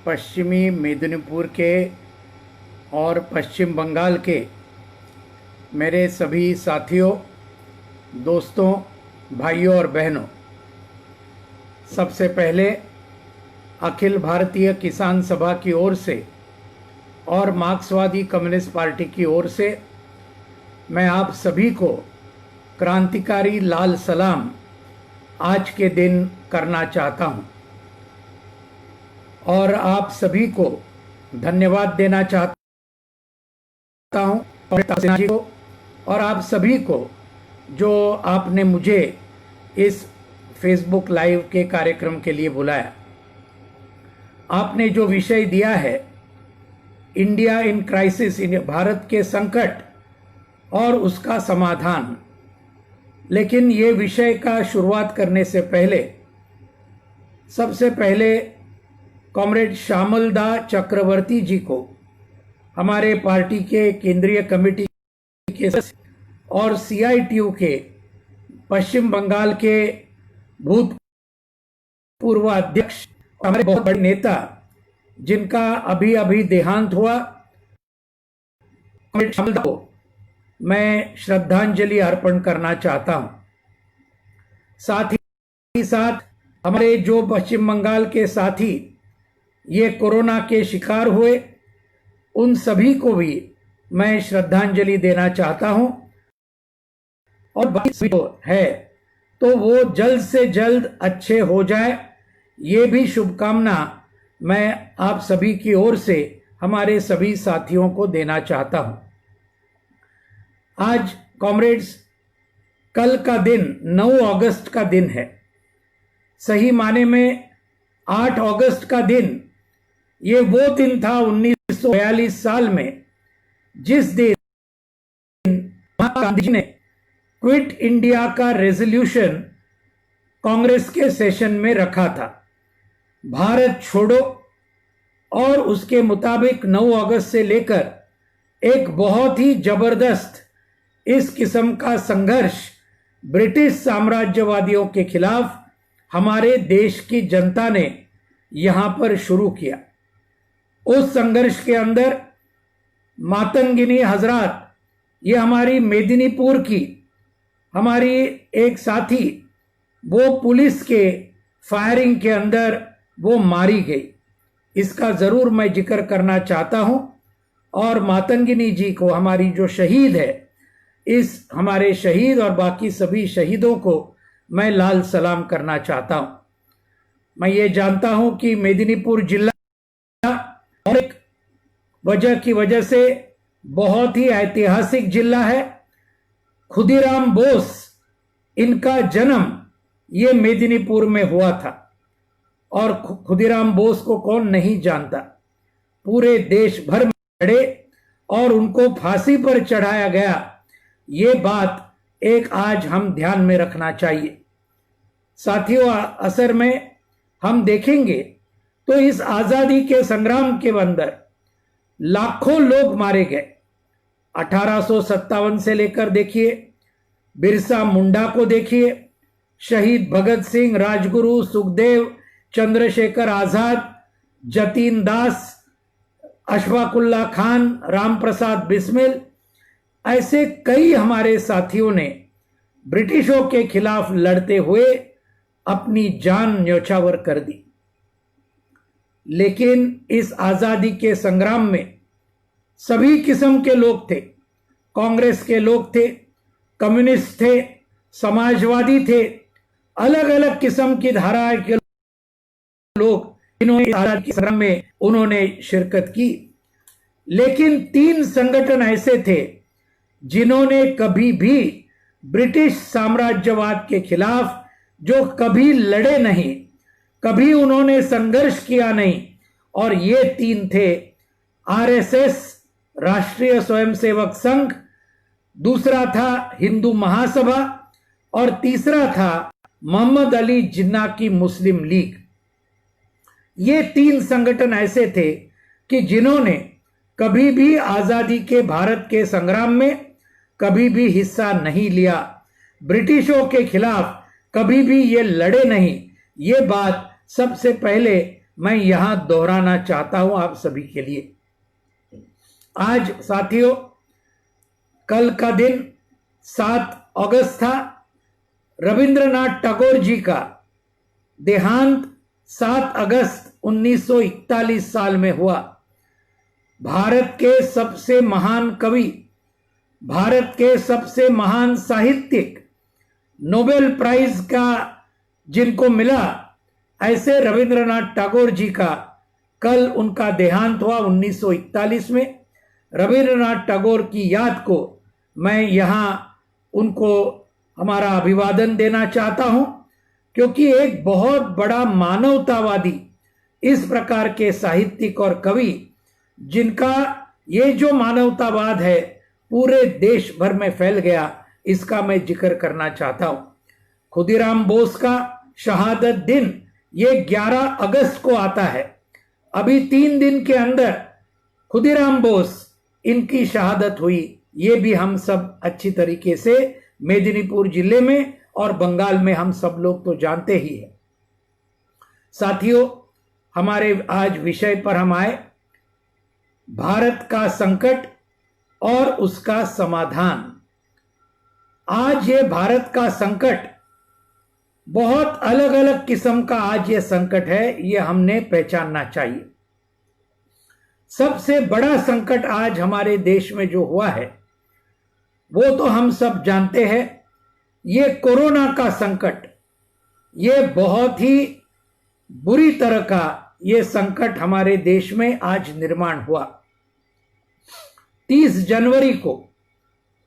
पश्चिमी मेदिनीपुर के और पश्चिम बंगाल के मेरे सभी साथियों, दोस्तों, भाइयों और बहनों, सबसे पहले अखिल भारतीय किसान सभा की ओर से और मार्क्सवादी कम्युनिस्ट पार्टी की ओर से मैं आप सभी को क्रांतिकारी लाल सलाम आज के दिन करना चाहता हूं और आप सभी को धन्यवाद देना चाहता हूं जी को और आप सभी को जो आपने मुझे इस फेसबुक लाइव के कार्यक्रम के लिए बुलाया। आपने जो विषय दिया है, इंडिया इन क्राइसिस, भारत के संकट और उसका समाधान, लेकिन ये विषय का शुरुआत करने से पहले सबसे पहले कॉमरेड श्यामलदा चक्रवर्ती जी को, हमारे पार्टी के केंद्रीय कमेटी के और सीआईटीयू के पश्चिम बंगाल के भूतपूर्व अध्यक्ष, हमारे बहुत बड़े नेता जिनका अभी अभी देहांत हुआ, कॉमरेड श्यामलदा को मैं श्रद्धांजलि अर्पण करना चाहता हूं। साथ ही साथ हमारे जो पश्चिम बंगाल के साथी ये कोरोना के शिकार हुए, उन सभी को भी मैं श्रद्धांजलि देना चाहता हूं और बाकी है तो वो जल्द से जल्द अच्छे हो जाए, ये भी शुभकामना मैं आप सभी की ओर से हमारे सभी साथियों को देना चाहता हूं। आज कॉमरेड्स, कल का दिन 9 अगस्त का दिन है। सही माने में 8 अगस्त का दिन ये वो दिन था 1942 साल में, जिस दिन महात्मा गांधी जी ने क्विट इंडिया का रेजोल्यूशन कांग्रेस के सेशन में रखा था, भारत छोड़ो, और उसके मुताबिक 9 अगस्त से लेकर एक बहुत ही जबरदस्त इस किस्म का संघर्ष ब्रिटिश साम्राज्यवादियों के खिलाफ हमारे देश की जनता ने यहां पर शुरू किया। उस संघर्ष के अंदर मातंगिनी हजरात, ये हमारी मेदिनीपुर की हमारी एक साथी, वो पुलिस के फायरिंग के अंदर वो मारी गई। इसका जरूर मैं जिक्र करना चाहता हूं और मातंगिनी जी को, हमारी जो शहीद है, इस हमारे शहीद और बाकी सभी शहीदों को मैं लाल सलाम करना चाहता हूं। मैं ये जानता हूं कि मेदिनीपुर जिला और एक वजह से बहुत ही ऐतिहासिक जिला है। खुदीराम बोस, इनका जन्म ये मेदिनीपुर में हुआ था और खुदीराम बोस को कौन नहीं जानता। पूरे देश भर में लड़े और उनको फांसी पर चढ़ाया गया। ये बात एक आज हम ध्यान में रखना चाहिए। साथियों, असर में हम देखेंगे तो इस आजादी के संग्राम के अंदर लाखों लोग मारे गए। 1857 से लेकर देखिए, बिरसा मुंडा को देखिए, शहीद भगत सिंह, राजगुरु, सुखदेव, चंद्रशेखर आजाद, जतीन दास, अशफाकुल्ला खान, राम प्रसाद बिस्मिल, ऐसे कई हमारे साथियों ने ब्रिटिशों के खिलाफ लड़ते हुए अपनी जान न्यौछावर कर दी। लेकिन इस आजादी के संग्राम में सभी किस्म के लोग थे। कांग्रेस के लोग थे, कम्युनिस्ट थे, समाजवादी थे, अलग अलग किस्म की धारा के लोग इन्होंने आजादी के संग्राम में उन्होंने शिरकत की। लेकिन 3 संगठन ऐसे थे जिन्होंने कभी भी ब्रिटिश साम्राज्यवाद के खिलाफ, जो कभी लड़े नहीं, कभी उन्होंने संघर्ष किया नहीं, और ये 3 थे आरएसएस, राष्ट्रीय स्वयंसेवक संघ, दूसरा था हिंदू महासभा और तीसरा था मोहम्मद अली जिन्ना की मुस्लिम लीग। ये 3 संगठन ऐसे थे कि जिन्होंने कभी भी आजादी के भारत के संग्राम में कभी भी हिस्सा नहीं लिया, ब्रिटिशों के खिलाफ कभी भी ये लड़े नहीं। ये बात सबसे पहले मैं यहां दोहराना चाहता हूं आप सभी के लिए। आज साथियों, कल का दिन 7 अगस्त था। रविंद्रनाथ टैगोर जी का देहांत 7 अगस्त 1941 साल में हुआ। भारत के सबसे महान कवि, भारत के सबसे महान साहित्यिक, नोबेल प्राइज का जिनको मिला, ऐसे रविंद्रनाथ टैगोर जी का कल उनका देहांत हुआ 1941 में। रविंद्रनाथ टैगोर की याद को मैं यहाँ उनको हमारा अभिवादन देना चाहता हूँ, क्योंकि एक बहुत बड़ा मानवतावादी, इस प्रकार के साहित्यिक और कवि जिनका ये जो मानवतावाद है पूरे देश भर में फैल गया, इसका मैं जिक्र करना चाहता हूँ। खुदीराम बोस का शहादत दिन ये 11 अगस्त को आता है। अभी 3 दिन के अंदर खुदीराम बोस इनकी शहादत हुई। ये भी हम सब अच्छी तरीके से मेदिनीपुर जिले में और बंगाल में हम सब लोग तो जानते ही हैं। साथियों, हमारे आज विषय पर हम आए, भारत का संकट और उसका समाधान। आज ये भारत का संकट बहुत अलग अलग किस्म का आज ये संकट है, ये हमने पहचानना चाहिए। सबसे बड़ा संकट आज हमारे देश में जो हुआ है वो तो हम सब जानते हैं, ये कोरोना का संकट। ये बहुत ही बुरी तरह का ये संकट हमारे देश में आज निर्माण हुआ। 30 जनवरी को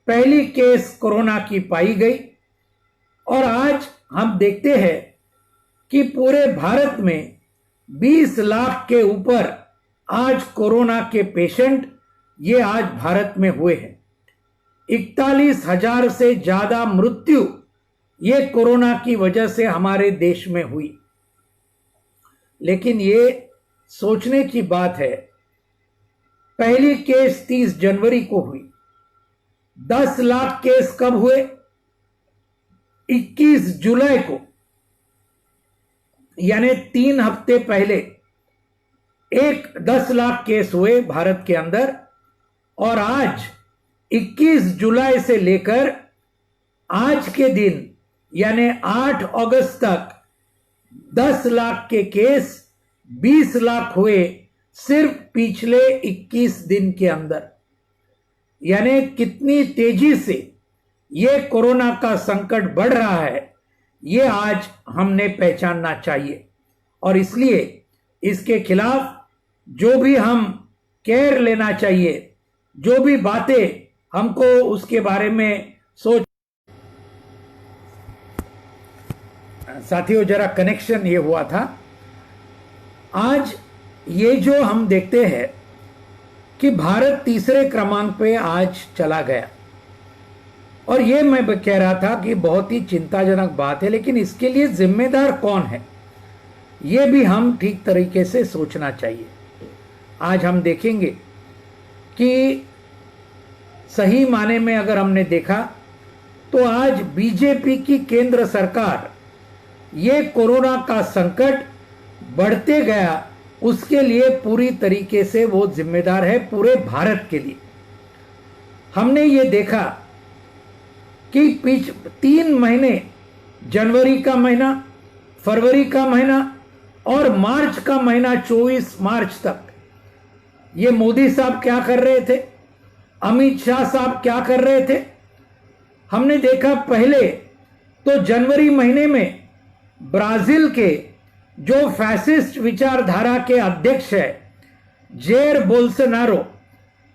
पहली केस कोरोना की पाई गई और आज हम देखते हैं कि पूरे भारत में 20 लाख के ऊपर आज कोरोना के पेशेंट ये आज भारत में हुए हैं। 41,000 से ज्यादा मृत्यु ये कोरोना की वजह से हमारे देश में हुई। लेकिन ये सोचने की बात है, पहली केस 30 जनवरी को हुई। 10 लाख केस कब हुए? 21 जुलाई को, यानी 3 हफ्ते पहले 10 लाख केस हुए भारत के अंदर। और आज 21 जुलाई से लेकर आज के दिन यानी 8 अगस्त तक 10 लाख के केस 20 लाख हुए सिर्फ पिछले 21 दिन के अंदर। यानी कितनी तेजी से ये कोरोना का संकट बढ़ रहा है, ये आज हमने पहचानना चाहिए। और इसलिए इसके खिलाफ जो भी हम केयर लेना चाहिए, जो भी बातें हमको उसके बारे में सोच। साथियों, जरा कनेक्शन ये हुआ था। आज ये जो हम देखते हैं कि भारत तीसरे क्रमांक पे आज चला गया, और ये मैं कह रहा था कि बहुत ही चिंताजनक बात है। लेकिन इसके लिए जिम्मेदार कौन है, ये भी हम ठीक तरीके से सोचना चाहिए। आज हम देखेंगे कि सही माने में अगर हमने देखा तो आज बीजेपी की केंद्र सरकार ये कोरोना का संकट बढ़ते गया, उसके लिए पूरी तरीके से वो जिम्मेदार है पूरे भारत के लिए। हमने ये देखा कि 3 महीने, जनवरी का महीना, फरवरी का महीना और मार्च का महीना 24 मार्च तक, ये मोदी साहब क्या कर रहे थे, अमित शाह साहब क्या कर रहे थे। हमने देखा पहले तो जनवरी महीने में ब्राजील के जो फैसिस्ट विचारधारा के अध्यक्ष है जेर बोल्सोनारो,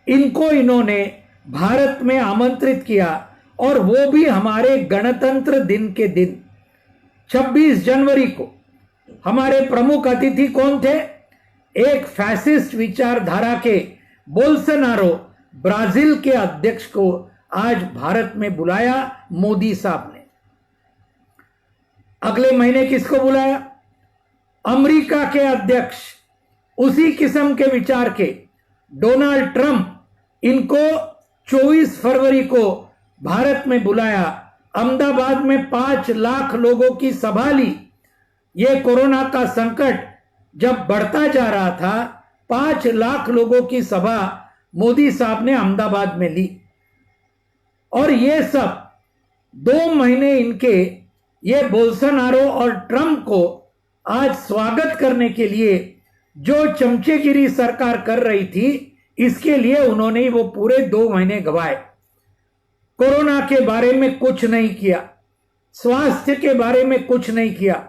इनको इन्होंने भारत में आमंत्रित किया, और वो भी हमारे गणतंत्र दिन के दिन 26 जनवरी को। हमारे प्रमुख अतिथि कौन थे? एक फैसिस्ट विचारधारा के बोल्सोनारो, ब्राजील के अध्यक्ष को आज भारत में बुलाया मोदी साहब ने। अगले महीने किसको बुलाया? अमेरिका के अध्यक्ष, उसी किस्म के विचार के डोनाल्ड ट्रंप, इनको 24 फरवरी को भारत में बुलाया। अहमदाबाद में 5 लाख लोगों की सभा ली। ये कोरोना का संकट जब बढ़ता जा रहा था, 5 लाख लोगों की सभा मोदी साहब ने अहमदाबाद में ली। और ये सब 2 महीने इनके ये बोल्सोनारो और ट्रंप को आज स्वागत करने के लिए जो चमचेगिरी सरकार कर रही थी, इसके लिए उन्होंने वो पूरे 2 महीने गवाए। कोरोना के बारे में कुछ नहीं किया, स्वास्थ्य के बारे में कुछ नहीं किया,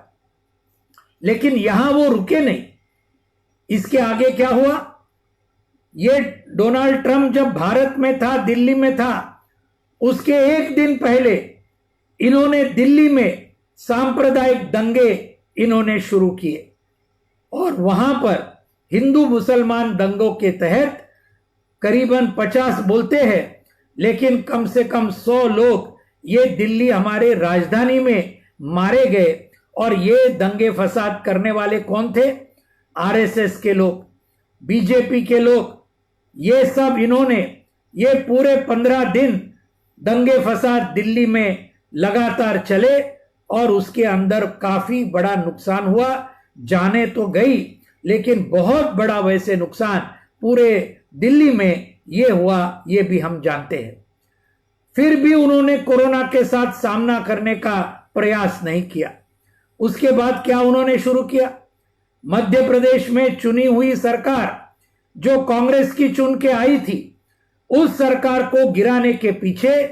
लेकिन यहां वो रुके नहीं। इसके आगे क्या हुआ? ये डोनाल्ड ट्रंप जब भारत में था, दिल्ली में था, उसके 1 दिन पहले इन्होंने दिल्ली में सांप्रदायिक दंगे इन्होंने शुरू किए और वहां पर हिंदू मुसलमान दंगों के तहत करीबन 50 बोलते हैं, लेकिन कम से कम 100 लोग ये दिल्ली हमारे राजधानी में मारे गए। और ये दंगे फसाद करने वाले कौन थे? आरएसएस के लोग, बीजेपी के लोग, ये सब इन्होंने ये पूरे 15 दिन दंगे फसाद दिल्ली में लगातार चले और उसके अंदर काफी बड़ा नुकसान हुआ। जाने तो गई, लेकिन बहुत बड़ा वैसे नुकसान पूरे दिल्ली में ये हुआ, ये भी हम जानते हैं। फिर भी उन्होंने कोरोना के साथ सामना करने का प्रयास नहीं किया। उसके बाद क्या उन्होंने शुरू किया? मध्य प्रदेश में चुनी हुई सरकार जो कांग्रेस की चुन के आई थी, उस सरकार को गिराने के पीछे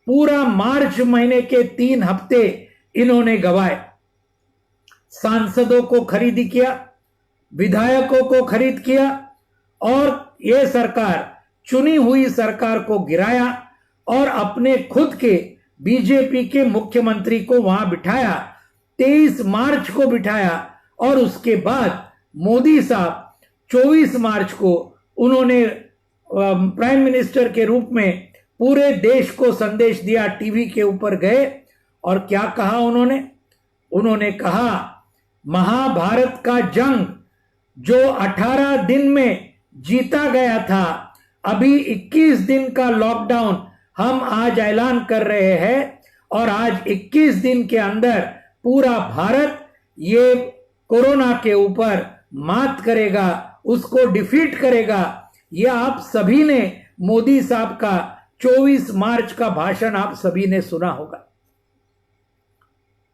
पूरा मार्च महीने के 3 हफ्ते इन्होंने गवाए। सांसदों को खरीद किया, विधायकों को खरीद किया और ये सरकार, चुनी हुई सरकार को गिराया और अपने खुद के बीजेपी के मुख्यमंत्री को वहां बिठाया। 23 मार्च को बिठाया और उसके बाद मोदी साहब 24 मार्च को उन्होंने प्राइम मिनिस्टर के रूप में पूरे देश को संदेश दिया, टीवी के ऊपर गए और क्या कहा उन्होंने कहा, महाभारत का जंग जो 18 दिन में जीता गया था, अभी 21 दिन का लॉकडाउन हम आज ऐलान कर रहे हैं और आज 21 दिन के अंदर पूरा भारत ये कोरोना के ऊपर मात करेगा, उसको डिफीट करेगा। ये आप सभी ने मोदी साहब का 24 मार्च का भाषण आप सभी ने सुना होगा।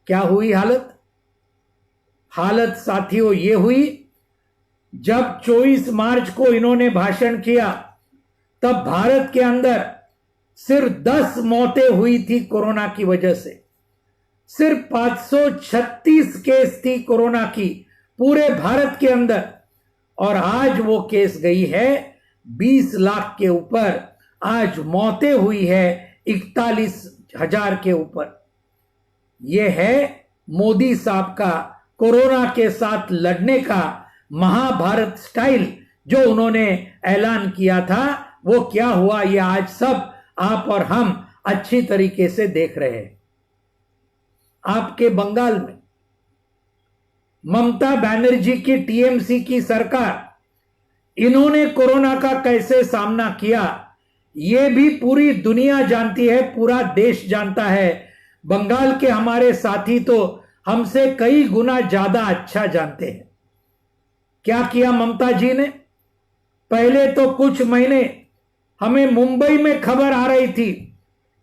क्या हुई हालत साथियों? ये हुई जब 24 मार्च को इन्होंने भाषण किया, तब भारत के अंदर सिर्फ 10 मौतें हुई थी कोरोना की वजह से। सिर्फ 536 केस थी कोरोना की पूरे भारत के अंदर, और आज वो केस गई है 20 लाख के ऊपर। आज मौतें हुई है 41,000 के ऊपर। यह है मोदी साहब का कोरोना के साथ लड़ने का महाभारत स्टाइल जो उन्होंने ऐलान किया था। वो क्या हुआ, ये आज सब आप और हम अच्छी तरीके से देख रहे हैं। आपके बंगाल में ममता बनर्जी की टीएमसी की सरकार, इन्होंने कोरोना का कैसे सामना किया, ये भी पूरी दुनिया जानती है, पूरा देश जानता है। बंगाल के हमारे साथी तो हमसे कई गुना ज्यादा अच्छा जानते हैं। क्या किया ममता जी ने? पहले तो कुछ महीने हमें मुंबई में खबर आ रही थी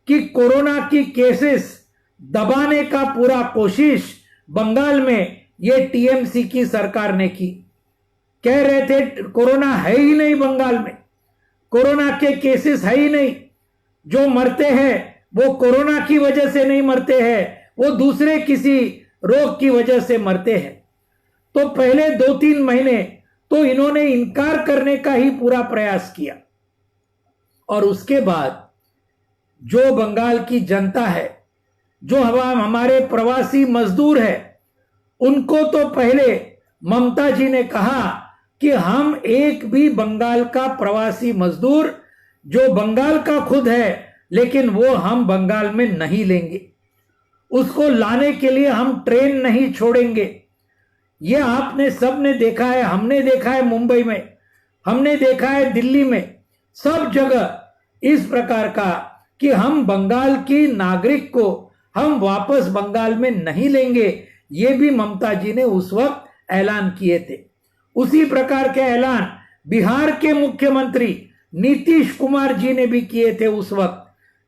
कि कोरोना की केसेस दबाने का पूरा कोशिश बंगाल में ये टीएमसी की सरकार ने की। कह रहे थे कोरोना है ही नहीं बंगाल में, कोरोना के केसेस है ही नहीं, जो मरते हैं वो कोरोना की वजह से नहीं मरते हैं, वो दूसरे किसी रोग की वजह से मरते हैं। तो पहले 2-3 महीने तो इन्होंने इनकार करने का ही पूरा प्रयास किया, और उसके बाद जो बंगाल की जनता है, जो हमारे प्रवासी मजदूर है, उनको तो पहले ममता जी ने कहा कि हम एक भी बंगाल का प्रवासी मजदूर जो बंगाल का खुद है लेकिन वो हम बंगाल में नहीं लेंगे, उसको लाने के लिए हम ट्रेन नहीं छोड़ेंगे। ये आपने सबने देखा है, हमने देखा है मुंबई में, हमने देखा है दिल्ली में, सब जगह इस प्रकार का कि हम बंगाल की नागरिक को हम वापस बंगाल में नहीं लेंगे। ये भी ममता जी ने उस वक्त ऐलान किए थे। उसी प्रकार के ऐलान बिहार के मुख्यमंत्री नीतीश कुमार जी ने भी किए थे उस वक्त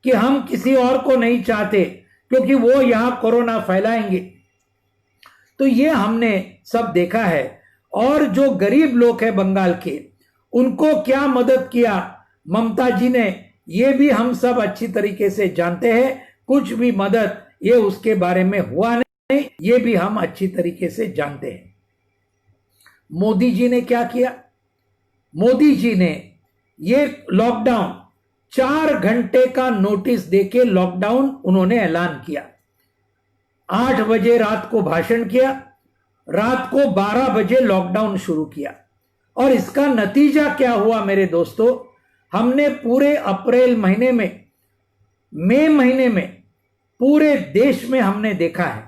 कि हम किसी और को नहीं चाहते क्योंकि वो यहां कोरोना फैलाएंगे। तो ये हमने सब देखा है। और जो गरीब लोग हैं बंगाल के, उनको क्या मदद किया ममता जी ने, ये भी हम सब अच्छी तरीके से जानते हैं। कुछ भी मदद ये उसके बारे में हुआ नहीं, ये भी हम अच्छी तरीके से जानते हैं। मोदी जी ने क्या किया? मोदी जी ने ये लॉकडाउन 4 घंटे का नोटिस देके लॉकडाउन उन्होंने ऐलान किया। 8 बजे रात को भाषण किया, रात को 12 बजे लॉकडाउन शुरू किया। और इसका नतीजा क्या हुआ मेरे दोस्तों? हमने पूरे अप्रैल महीने में, मई महीने में पूरे देश में हमने देखा है।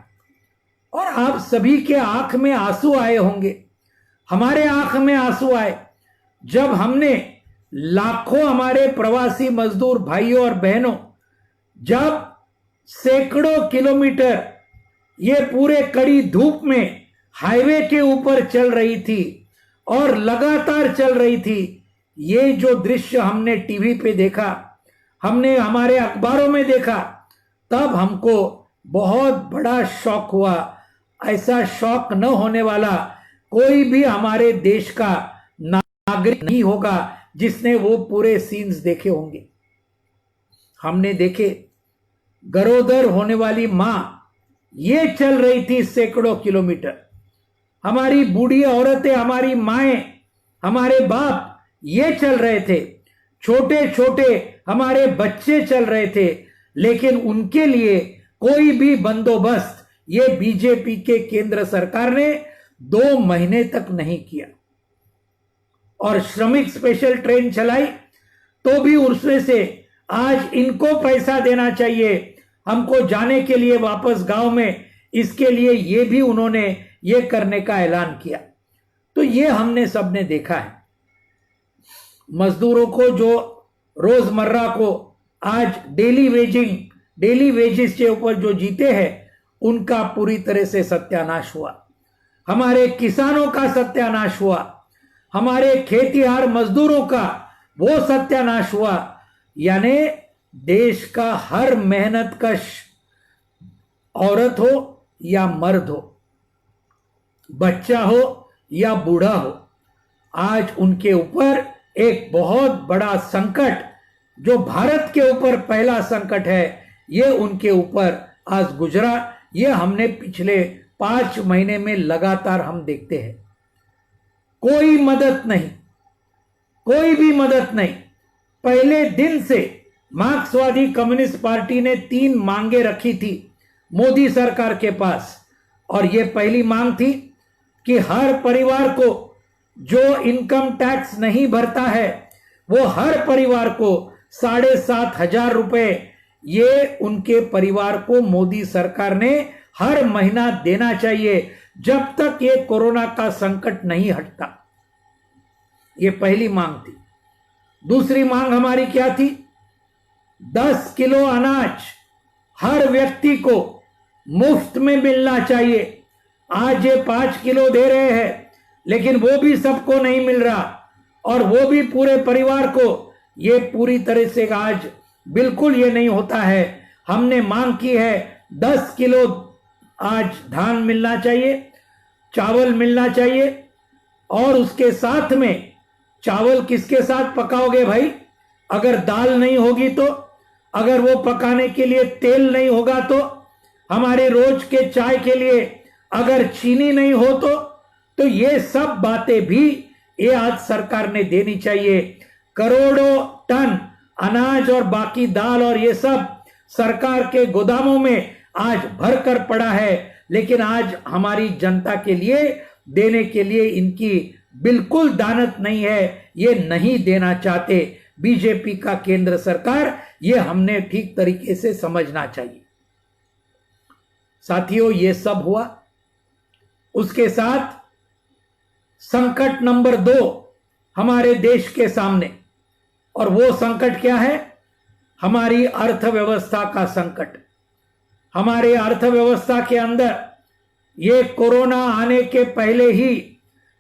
और आप सभी के आंख में आंसू आए होंगे, हमारे आंख में आंसू आए जब हमने लाखों हमारे प्रवासी मजदूर भाइयों और बहनों, जब सैकड़ों किलोमीटर ये पूरे कड़ी धूप में हाईवे के ऊपर चल रही थी और लगातार चल रही थी। ये जो दृश्य हमने टीवी पे देखा, हमने हमारे अखबारों में देखा, तब हमको बहुत बड़ा शौक हुआ। ऐसा शौक न होने वाला कोई भी हमारे देश का नागरिक नहीं होगा जिसने वो पूरे सीन्स देखे होंगे। हमने देखे गरोदर होने वाली मां ये चल रही थी सैकड़ों किलोमीटर, हमारी बूढ़ी औरतें, हमारी माएं, हमारे बाप ये चल रहे थे, छोटे छोटे हमारे बच्चे चल रहे थे, लेकिन उनके लिए कोई भी बंदोबस्त ये बीजेपी के केंद्र सरकार ने 2 महीने तक नहीं किया। और श्रमिक स्पेशल ट्रेन चलाई तो भी उसमें से आज इनको पैसा देना चाहिए हमको जाने के लिए वापस गांव में, इसके लिए ये भी उन्होंने ये करने का ऐलान किया। तो ये हमने सबने देखा है। मजदूरों को जो रोजमर्रा को आज डेली वेजेस के ऊपर जो जीते हैं, उनका पूरी तरह से सत्यानाश हुआ। हमारे किसानों का सत्यानाश हुआ, हमारे खेतीहार मजदूरों का वो सत्यानाश हुआ। यानी देश का हर मेहनत कश औरत हो या मर्द हो, बच्चा हो या बूढ़ा हो, आज उनके ऊपर एक बहुत बड़ा संकट, जो भारत के ऊपर पहला संकट है, ये उनके ऊपर आज गुजरा। ये हमने पिछले 5 महीने में लगातार हम देखते हैं। कोई मदद नहीं, कोई भी मदद नहीं। पहले दिन से मार्क्सवादी कम्युनिस्ट पार्टी ने 3 मांगे रखी थी मोदी सरकार के पास। और ये पहली मांग थी कि हर परिवार को जो इनकम टैक्स नहीं भरता है, वो हर परिवार को 7,500 रुपए ये उनके परिवार को मोदी सरकार ने हर महीना देना चाहिए जब तक ये कोरोना का संकट नहीं हटता। ये पहली मांग थी। दूसरी मांग हमारी क्या थी? 10 किलो अनाज हर व्यक्ति को मुफ्त में मिलना चाहिए। आज ये 5 किलो दे रहे हैं, लेकिन वो भी सबको नहीं मिल रहा, और वो भी पूरे परिवार को ये पूरी तरह से आज बिल्कुल ये नहीं होता है। हमने मांग की है 10 किलो आज धान मिलना चाहिए, चावल मिलना चाहिए। और उसके साथ में चावल किसके साथ पकाओगे भाई? अगर दाल नहीं होगी तो, अगर वो पकाने के लिए तेल नहीं होगा तो, हमारे रोज के चाय के लिए अगर चीनी नहीं हो तो ये सब बातें भी ये आज सरकार ने देनी चाहिए। करोड़ों टन अनाज और बाकी दाल और ये सब सरकार के गोदामों में आज भर कर पड़ा है, लेकिन आज हमारी जनता के लिए देने के लिए इनकी बिल्कुल दानत नहीं है, ये नहीं देना चाहते बीजेपी का केंद्र सरकार। ये हमने ठीक तरीके से समझना चाहिए। साथियों, ये सब हुआ। उसके साथ संकट नंबर 2 हमारे देश के सामने, और वो संकट क्या है? हमारी अर्थव्यवस्था का संकट। हमारे अर्थव्यवस्था के अंदर ये कोरोना आने के पहले ही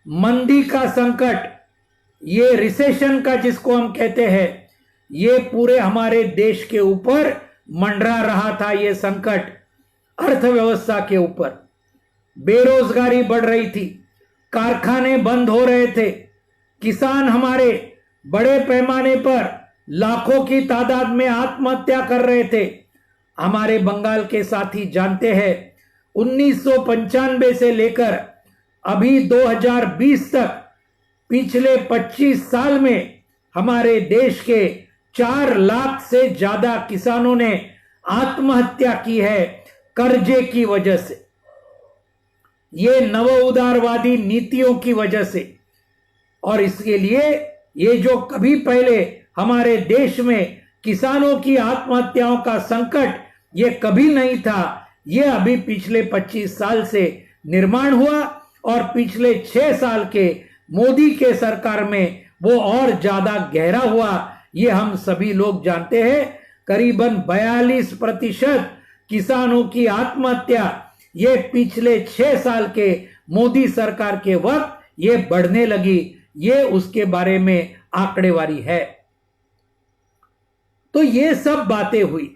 मंदी का संकट, ये रिसेशन का जिसको हम कहते हैं, ये पूरे हमारे देश के ऊपर मंडरा रहा था। ये संकट अर्थव्यवस्था के ऊपर, बेरोजगारी बढ़ रही थी, कारखाने बंद हो रहे थे, किसान हमारे बड़े पैमाने पर लाखों की तादाद में आत्महत्या कर रहे थे। हमारे बंगाल के साथी जानते हैं 1995 से लेकर अभी 2020 तक पिछले 25 साल में हमारे देश के 4 लाख से ज्यादा किसानों ने आत्महत्या की है कर्जे की वजह से, ये नव उदारवादी नीतियों की वजह से। और इसके लिए ये जो कभी पहले हमारे देश में किसानों की आत्महत्याओं का संकट ये कभी नहीं था, ये अभी पिछले 25 साल से निर्माण हुआ और पिछले 6 साल के मोदी के सरकार में वो और ज्यादा गहरा हुआ। ये हम सभी लोग जानते हैं। करीबन 42% किसानों की आत्महत्या ये पिछले 6 साल के मोदी सरकार के वक्त ये बढ़ने लगी। ये उसके बारे में आंकड़ेवारी है। तो ये सब बातें हुई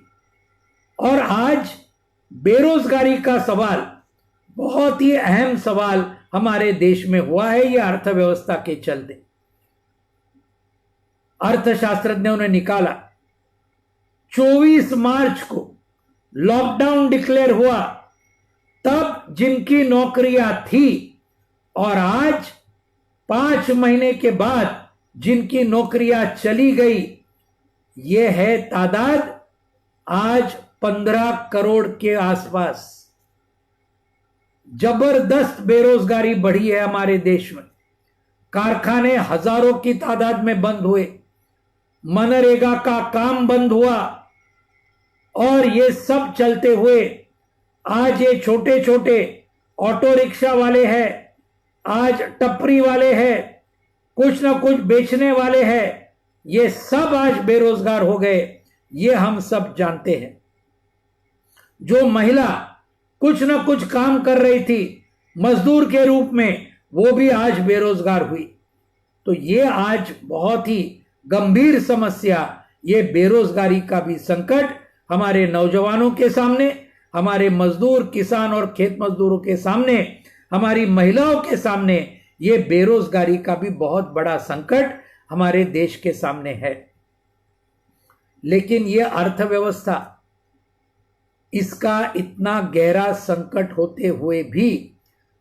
और आज बेरोजगारी का सवाल बहुत ही अहम सवाल हमारे देश में हुआ है। ये अर्थव्यवस्था के चलते अर्थशास्त्रज्ञों ने निकाला 24 मार्च को लॉकडाउन डिक्लेयर हुआ, तब जिनकी नौकरियां थी और आज 5 महीने के बाद जिनकी नौकरियां चली गई, ये है तादाद आज 15 करोड़ के आसपास। जबरदस्त बेरोजगारी बढ़ी है हमारे देश में। कारखाने हजारों की तादाद में बंद हुए, मनरेगा का काम बंद हुआ और ये सब चलते हुए आज ये छोटे छोटे ऑटो रिक्शा वाले हैं, आज टपरी वाले हैं, कुछ ना कुछ बेचने वाले हैं, ये सब आज बेरोजगार हो गए। ये हम सब जानते हैं। जो महिला कुछ ना कुछ काम कर रही थी मजदूर के रूप में, वो भी आज बेरोजगार हुई। तो ये आज बहुत ही गंभीर समस्या, ये बेरोजगारी का भी संकट हमारे नौजवानों के सामने, हमारे मजदूर किसान और खेत मजदूरों के सामने, हमारी महिलाओं के सामने, ये बेरोजगारी का भी बहुत बड़ा संकट हमारे देश के सामने है। लेकिन ये अर्थव्यवस्था, इसका इतना गहरा संकट होते हुए भी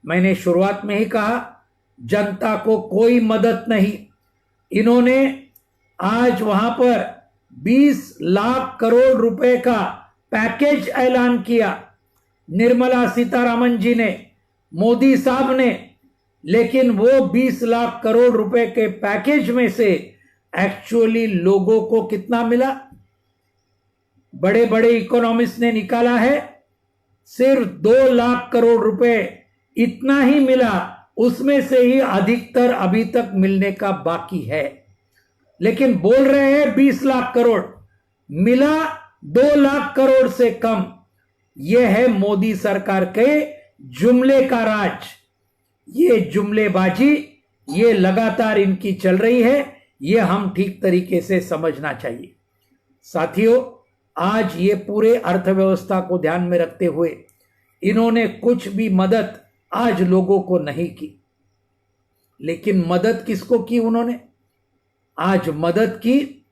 मैंने शुरुआत में ही कहा, जनता को कोई मदद नहीं। इन्होंने आज वहां पर 20 लाख करोड़ रुपए का पैकेज ऐलान किया, निर्मला सीतारामन जी ने, मोदी साहब ने। लेकिन वो 20 लाख करोड़ रुपए के पैकेज में से एक्चुअली लोगों को कितना मिला? बड़े बड़े इकोनॉमिस्ट ने निकाला है सिर्फ 2 लाख करोड़ रुपए इतना ही मिला, उसमें से ही अधिकतर अभी तक मिलने का बाकी है। लेकिन बोल रहे हैं 20 लाख करोड़, मिला 2 लाख करोड़ से कम। यह है मोदी सरकार के जुमले का राज। ये जुमलेबाजी ये लगातार इनकी चल रही है, ये हम ठीक तरीके से समझना चाहिए। साथियों, आज ये पूरे अर्थव्यवस्था को ध्यान में रखते हुए इन्होंने कुछ भी मदद आज लोगों को नहीं की। लेकिन मदद किसको की उन्होंने? आज मदद की,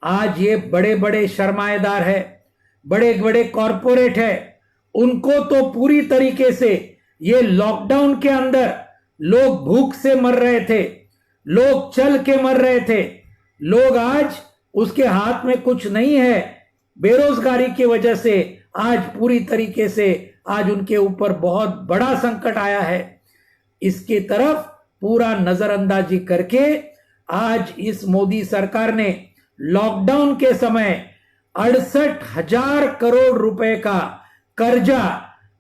आज ये बड़े बड़े सरमाएदार है, बड़े बड़े कॉरपोरेट है, उनको तो पूरी तरीके से ये लॉकडाउन के अंदर लोग भूख से मर रहे थे, लोग चल के मर रहे थे, लोग आज उसके हाथ में कुछ नहीं है, बेरोजगारी की वजह से आज पूरी तरीके से आज उनके ऊपर बहुत बड़ा संकट आया है। इसकी तरफ पूरा नजरअंदाजी करके आज इस मोदी सरकार ने लॉकडाउन के समय 68,000 करोड़ रुपए का कर्जा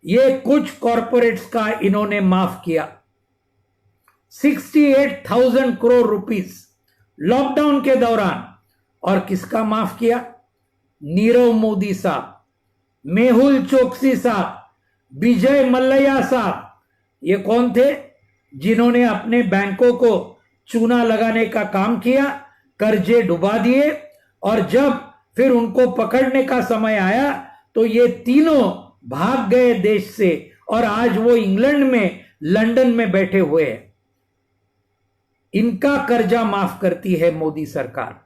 ये कुछ कॉरपोरेट्स का इन्होंने माफ किया। 68,000 करोड़ रुपीस लॉकडाउन के दौरान। और किसका माफ किया? नीरव मोदी साहब, मेहुल चोकसी साहब, विजय मल्लैया साहब। ये कौन थे? जिन्होंने अपने बैंकों को चूना लगाने का काम किया, कर्जे डुबा दिए, और जब फिर उनको पकड़ने का समय आया तो ये तीनों भाग गए देश से और आज वो इंग्लैंड में, लंदन में बैठे हुए हैं। इनका कर्जा माफ करती है मोदी सरकार।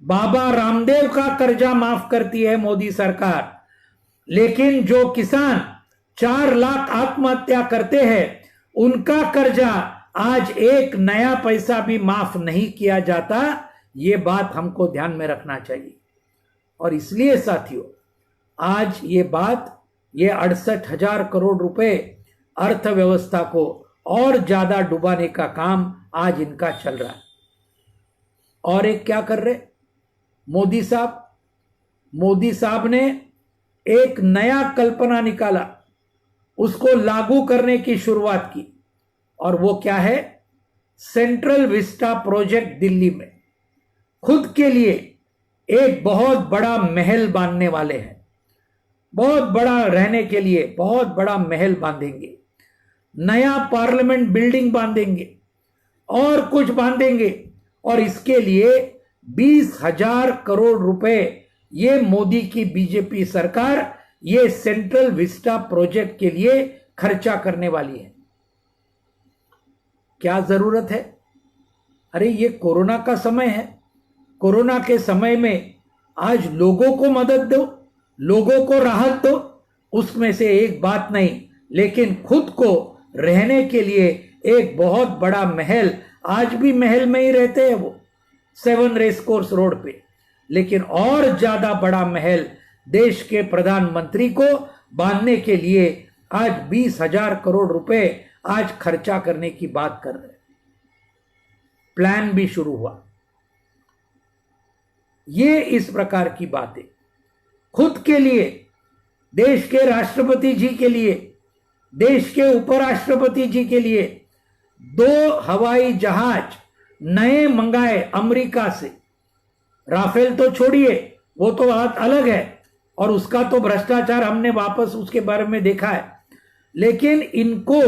बाबा रामदेव का कर्जा माफ करती है मोदी सरकार। लेकिन जो किसान 4 लाख आत्महत्या करते हैं, उनका कर्जा आज एक नया पैसा भी माफ नहीं किया जाता। ये बात हमको ध्यान में रखना चाहिए। और इसलिए साथियों, आज ये बात, ये 68,000 करोड़ रुपए अर्थव्यवस्था को और ज्यादा डुबाने का काम आज इनका चल रहा है। और एक क्या कर रहे मोदी साहब? मोदी साहब ने एक नया कल्पना निकाला, उसको लागू करने की शुरुआत की। और वो क्या है? सेंट्रल विस्टा प्रोजेक्ट दिल्ली में खुद के लिए एक बहुत बड़ा महल बांधने वाले हैं। बहुत बड़ा, रहने के लिए बहुत बड़ा महल बांधेंगे, नया पार्लियामेंट बिल्डिंग बांधेंगे और कुछ बांधेंगे। और इसके लिए 20,000 करोड़ रुपए ये मोदी की बीजेपी सरकार ये सेंट्रल विस्टा प्रोजेक्ट के लिए खर्चा करने वाली है। क्या जरूरत है? अरे ये कोरोना का समय है। कोरोना के समय में आज लोगों को मदद दो, लोगों को राहत दो, उसमें से एक बात नहीं, लेकिन खुद को रहने के लिए एक बहुत बड़ा महल, आज भी महल में ही रहते हैं वो 7 रेस कोर्स रोड पे, लेकिन और ज्यादा बड़ा महल देश के प्रधानमंत्री को बांधने के लिए आज 20,000 करोड़ रुपए आज खर्चा करने की बात कर रहे हैं। प्लान भी शुरू हुआ। ये इस प्रकार की बातें खुद के लिए, देश के राष्ट्रपति जी के लिए, देश के उपराष्ट्रपति जी के लिए 2 हवाई जहाज नए मंगाए अमेरिका से। राफेल तो छोड़िए, वो तो बात अलग है और उसका तो भ्रष्टाचार हमने वापस उसके बारे में देखा है। लेकिन इनको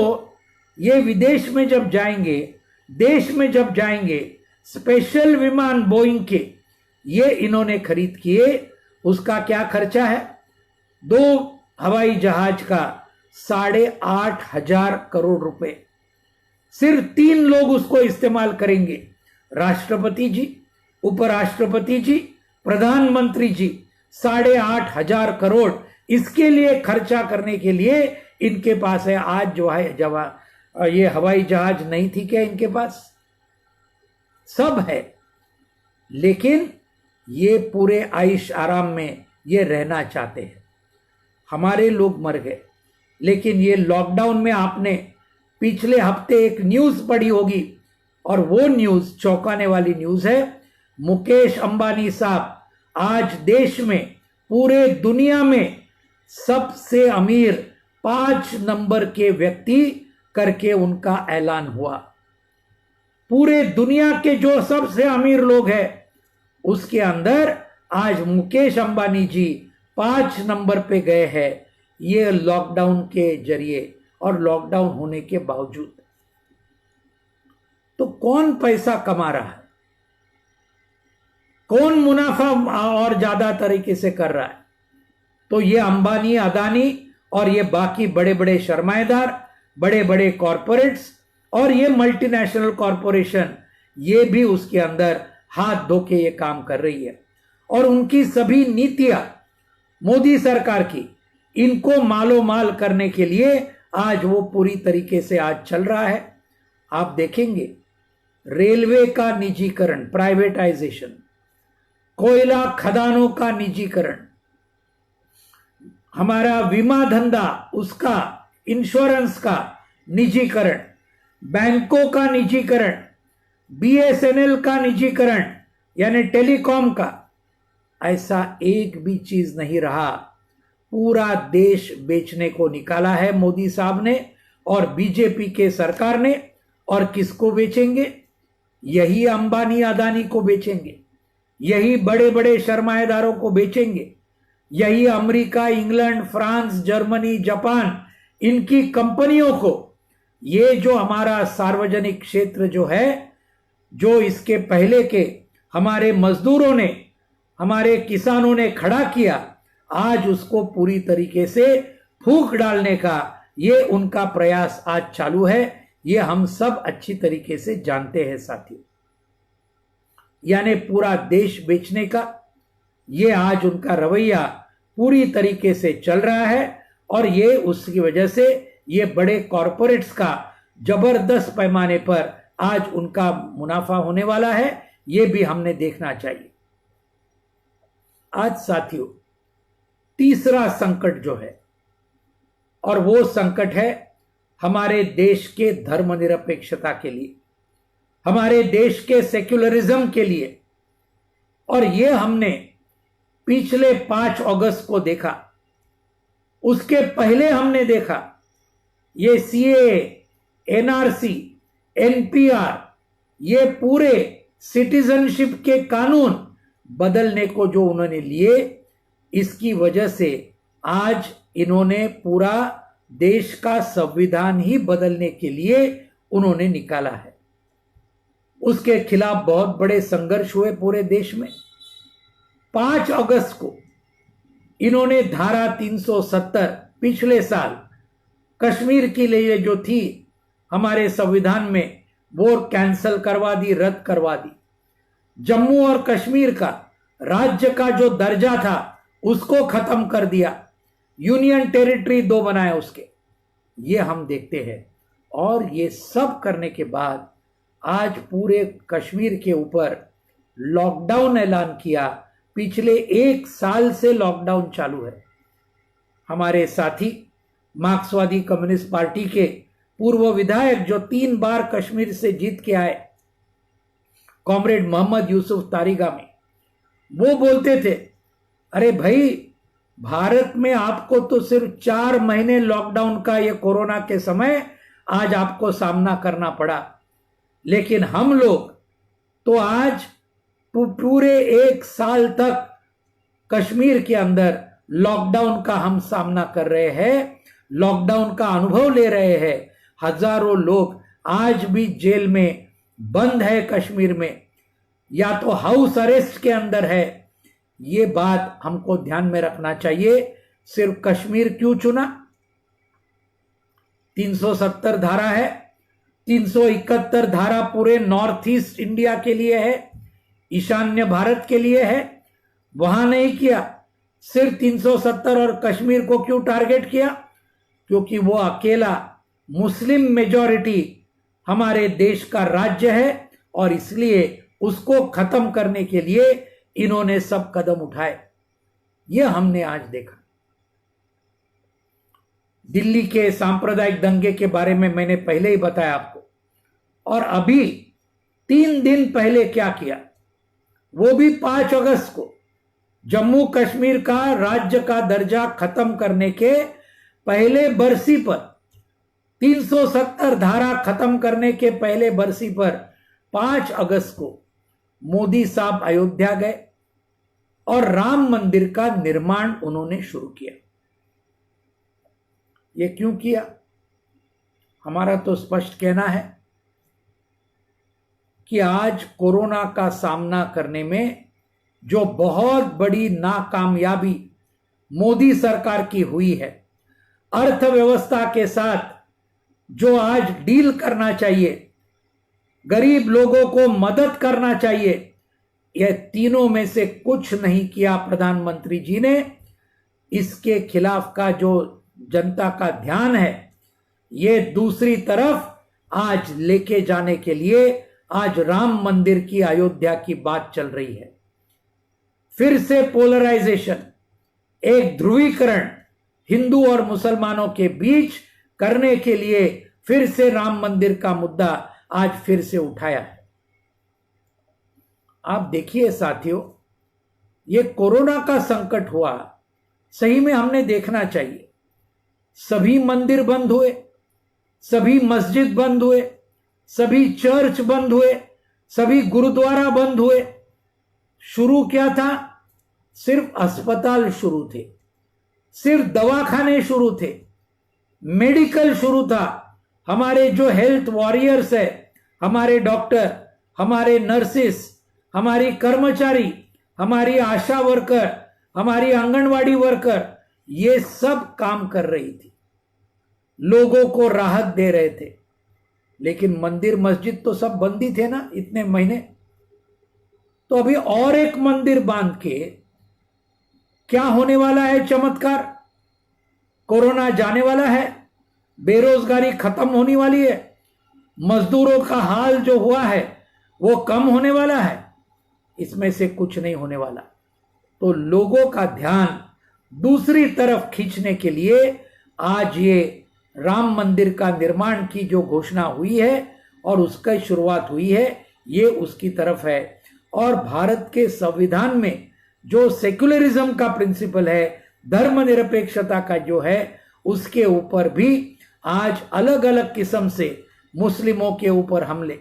ये विदेश में जब जाएंगे, देश में जब जाएंगे, स्पेशल विमान बोइंग के ये इन्होंने खरीद किए। उसका क्या खर्चा है? 2 हवाई जहाज का 8,500 करोड़ रुपए। सिर्फ 3 लोग उसको इस्तेमाल करेंगे, राष्ट्रपति जी, उपराष्ट्रपति जी, प्रधानमंत्री जी। 8,500 करोड़ इसके लिए खर्चा करने के लिए इनके पास है। आज जो है ये हवाई जहाज नहीं थी क्या इनके पास? सब है, लेकिन ये पूरे आइश आराम में ये रहना चाहते हैं। हमारे लोग मर गए, लेकिन ये लॉकडाउन में आपने पिछले हफ्ते एक न्यूज पढ़ी होगी और वो न्यूज चौंकाने वाली न्यूज है। मुकेश अंबानी साहब आज देश में, पूरे दुनिया में सबसे अमीर 5 नंबर के व्यक्ति करके उनका ऐलान हुआ। पूरे दुनिया के जो सबसे अमीर लोग हैं उसके अंदर आज मुकेश अंबानी जी 5 नंबर पे गए हैं, ये लॉकडाउन के जरिए और लॉकडाउन होने के बावजूद। तो कौन पैसा कमा रहा है? कौन मुनाफा और ज्यादा तरीके से कर रहा है? तो ये अंबानी, अदानी और ये बाकी बड़े बड़े सरमाएदार, बड़े बड़े कॉरपोरेट्स और ये मल्टीनेशनल कॉरपोरेशन, ये भी उसके अंदर हाथ धो के ये काम कर रही है। और उनकी सभी नीतियां मोदी सरकार की, इनको मालो माल करने के लिए आज वो पूरी तरीके से आज चल रहा है। आप देखेंगे रेलवे का निजीकरण, प्राइवेटाइजेशन, कोयला खदानों का निजीकरण, हमारा बीमा धंधा, उसका इंश्योरेंस का निजीकरण, बैंकों का निजीकरण, बीएसएनएल का निजीकरण यानी टेलीकॉम का, ऐसा एक भी चीज नहीं रहा। पूरा देश बेचने को निकाला है मोदी साहब ने और बीजेपी के सरकार ने। और किसको बेचेंगे? यही अंबानी अदानी को बेचेंगे, यही बड़े बड़े सरमाएदारों को बेचेंगे, यही America, England, France, Germany, Japan, इनकी कंपनियों को ये जो हमारा सार्वजनिक क्षेत्र जो है, जो इसके पहले के हमारे मजदूरों ने, हमारे किसानों ने खड़ा किया, आज उसको पूरी तरीके से फूंक डालने का ये उनका प्रयास आज चालू है। ये हम सब अच्छी तरीके से जानते हैं साथियों। यानी पूरा देश बेचने का ये आज उनका रवैया पूरी तरीके से चल रहा है, और ये उसकी वजह से ये बड़े कॉरपोरेट्स का जबरदस्त पैमाने पर आज उनका मुनाफा होने वाला है। ये भी हमने देखना चाहिए। आज साथियों तीसरा संकट जो है, और वो संकट है हमारे देश के धर्मनिरपेक्षता के लिए, हमारे देश के सेक्युलरिज्म के लिए। और ये हमने पिछले 5 अगस्त को देखा, उसके पहले हमने देखा ये सीएए, एनआरसी, एनपीआर, ये पूरे सिटीजनशिप के कानून बदलने को जो उन्होंने लिए, इसकी वजह से आज इन्होंने पूरा देश का संविधान ही बदलने के लिए उन्होंने निकाला है। उसके खिलाफ बहुत बड़े संघर्ष हुए पूरे देश में। 5 अगस्त को इन्होंने धारा 370 पिछले साल कश्मीर के लिए जो थी हमारे संविधान में, वो कैंसल करवा दी, रद्द करवा दी। जम्मू और कश्मीर का राज्य का जो दर्जा था उसको खत्म कर दिया, यूनियन टेरिटरी 2 बनाए उसके। ये हम देखते हैं। और ये सब करने के बाद आज पूरे कश्मीर के ऊपर लॉकडाउन ऐलान किया। पिछले 1 साल से लॉकडाउन चालू है। हमारे साथी मार्क्सवादी कम्युनिस्ट पार्टी के पूर्व विधायक जो 3 बार कश्मीर से जीत के आए, कॉमरेड मोहम्मद यूसुफ तारिगामी, वो बोलते थे, अरे भाई भारत में आपको तो सिर्फ 4 महीने लॉकडाउन का, ये कोरोना के समय आज आपको सामना करना पड़ा, लेकिन हम लोग तो आज पूरे 1 साल तक कश्मीर के अंदर लॉकडाउन का हम सामना कर रहे हैं, लॉकडाउन का अनुभव ले रहे हैं। हजारों लोग आज भी जेल में बंद है कश्मीर में, या तो हाउस अरेस्ट के अंदर है। ये बात हमको ध्यान में रखना चाहिए। सिर्फ कश्मीर क्यों चुना? 370 धारा है, 371 धारा पूरे नॉर्थ ईस्ट इंडिया के लिए है, ईशान्य भारत के लिए है। वहां नहीं किया, सिर्फ 370 और कश्मीर को क्यों टारगेट किया? क्योंकि वो अकेला मुस्लिम मेजॉरिटी हमारे देश का राज्य है, और इसलिए उसको खत्म करने के लिए इन्होंने सब कदम उठाए। ये हमने आज देखा। दिल्ली के सांप्रदायिक दंगे के बारे में मैंने पहले ही बताया आपको, और अभी 3 दिन पहले क्या किया, वो भी 5 अगस्त को जम्मू कश्मीर का राज्य का दर्जा खत्म करने के पहले बरसी पर, 370 धारा खत्म करने के पहले बरसी पर 5 अगस्त को मोदी साहब अयोध्या गए और राम मंदिर का निर्माण उन्होंने शुरू किया। ये क्यों किया? हमारा तो स्पष्ट कहना है कि आज कोरोना का सामना करने में जो बहुत बड़ी नाकामयाबी मोदी सरकार की हुई है, अर्थव्यवस्था के साथ जो आज डील करना चाहिए, गरीब लोगों को मदद करना चाहिए, यह तीनों में से कुछ नहीं किया प्रधानमंत्री जी ने। इसके खिलाफ का जो जनता का ध्यान है, ये दूसरी तरफ आज लेके जाने के लिए आज राम मंदिर की अयोध्या की बात चल रही है। फिर से पोलराइजेशन, एक ध्रुवीकरण हिंदू और मुसलमानों के बीच करने के लिए फिर से राम मंदिर का मुद्दा आज फिर से उठाया है। आप देखिए साथियों, ये कोरोना का संकट हुआ, सही में हमने देखना चाहिए। सभी मंदिर बंद हुए, सभी मस्जिद बंद हुए, सभी चर्च बंद हुए, सभी गुरुद्वारा बंद हुए। शुरू क्या था? सिर्फ अस्पताल शुरू थे, सिर्फ दवाखाने शुरू थे, मेडिकल शुरू था, हमारे जो हेल्थ वॉरियर्स है, हमारे डॉक्टर, हमारे नर्सिस, हमारी कर्मचारी, हमारी आशा वर्कर, हमारी आंगनवाड़ी वर्कर, ये सब काम कर रही थी, लोगों को राहत दे रहे थे। लेकिन मंदिर मस्जिद तो सब बंद ही थे ना इतने महीने। तो अभी और एक मंदिर बांध के क्या होने वाला है? चमत्कार। कोरोना जाने वाला है, बेरोजगारी खत्म होने वाली है, मजदूरों का हाल जो हुआ है वो कम होने वाला है। इसमें से कुछ नहीं होने वाला। तो लोगों का ध्यान दूसरी तरफ खींचने के लिए आज ये राम मंदिर का निर्माण की जो घोषणा हुई है और उसकी शुरुआत हुई है, ये उसकी तरफ है। और भारत के संविधान में जो सेक्युलरिज्म का प्रिंसिपल है, धर्मनिरपेक्षता का जो है, उसके ऊपर भी आज अलग अलग किस्म से मुस्लिमों के ऊपर हमले,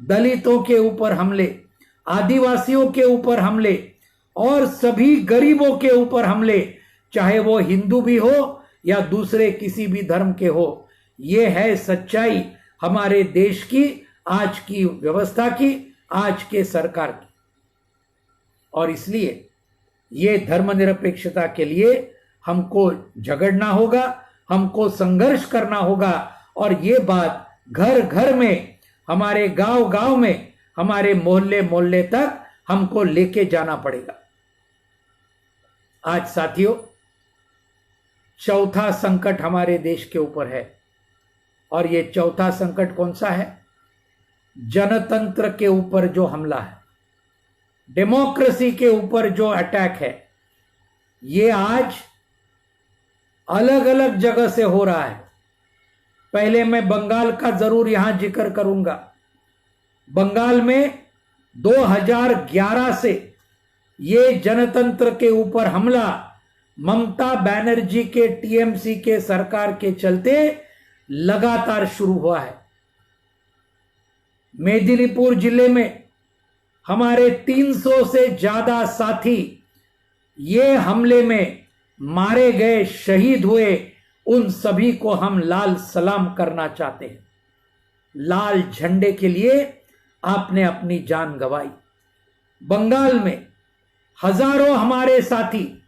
दलितों के ऊपर हमले, आदिवासियों के ऊपर हमले और सभी गरीबों के ऊपर हमले, चाहे वो हिंदू भी हो या दूसरे किसी भी धर्म के हो। ये है सच्चाई हमारे देश की, आज की व्यवस्था की, आज के सरकार की। और इसलिए ये धर्मनिरपेक्षता के लिए हमको झगड़ना होगा, हमको संघर्ष करना होगा। और ये बात घर घर में, हमारे गांव गांव में, हमारे मोहल्ले मोहल्ले तक हमको लेके जाना पड़ेगा। आज साथियों, चौथा संकट हमारे देश के ऊपर है। और ये चौथा संकट कौन सा है? जनतंत्र के ऊपर जो हमला है, डेमोक्रेसी के ऊपर जो अटैक है, ये आज अलग अलग जगह से हो रहा है। पहले मैं बंगाल का जरूर यहां जिक्र करूंगा। बंगाल में 2011 से ये जनतंत्र के ऊपर हमला ममता बनर्जी के टीएमसी के सरकार के चलते लगातार शुरू हुआ है। मेदिनीपुर जिले में हमारे 300 से ज्यादा साथी ये हमले में मारे गए, शहीद हुए। उन सभी को हम लाल सलाम करना चाहते हैं। लाल झंडे के लिए आपने अपनी जान गंवाई। बंगाल में हजारों हमारे साथी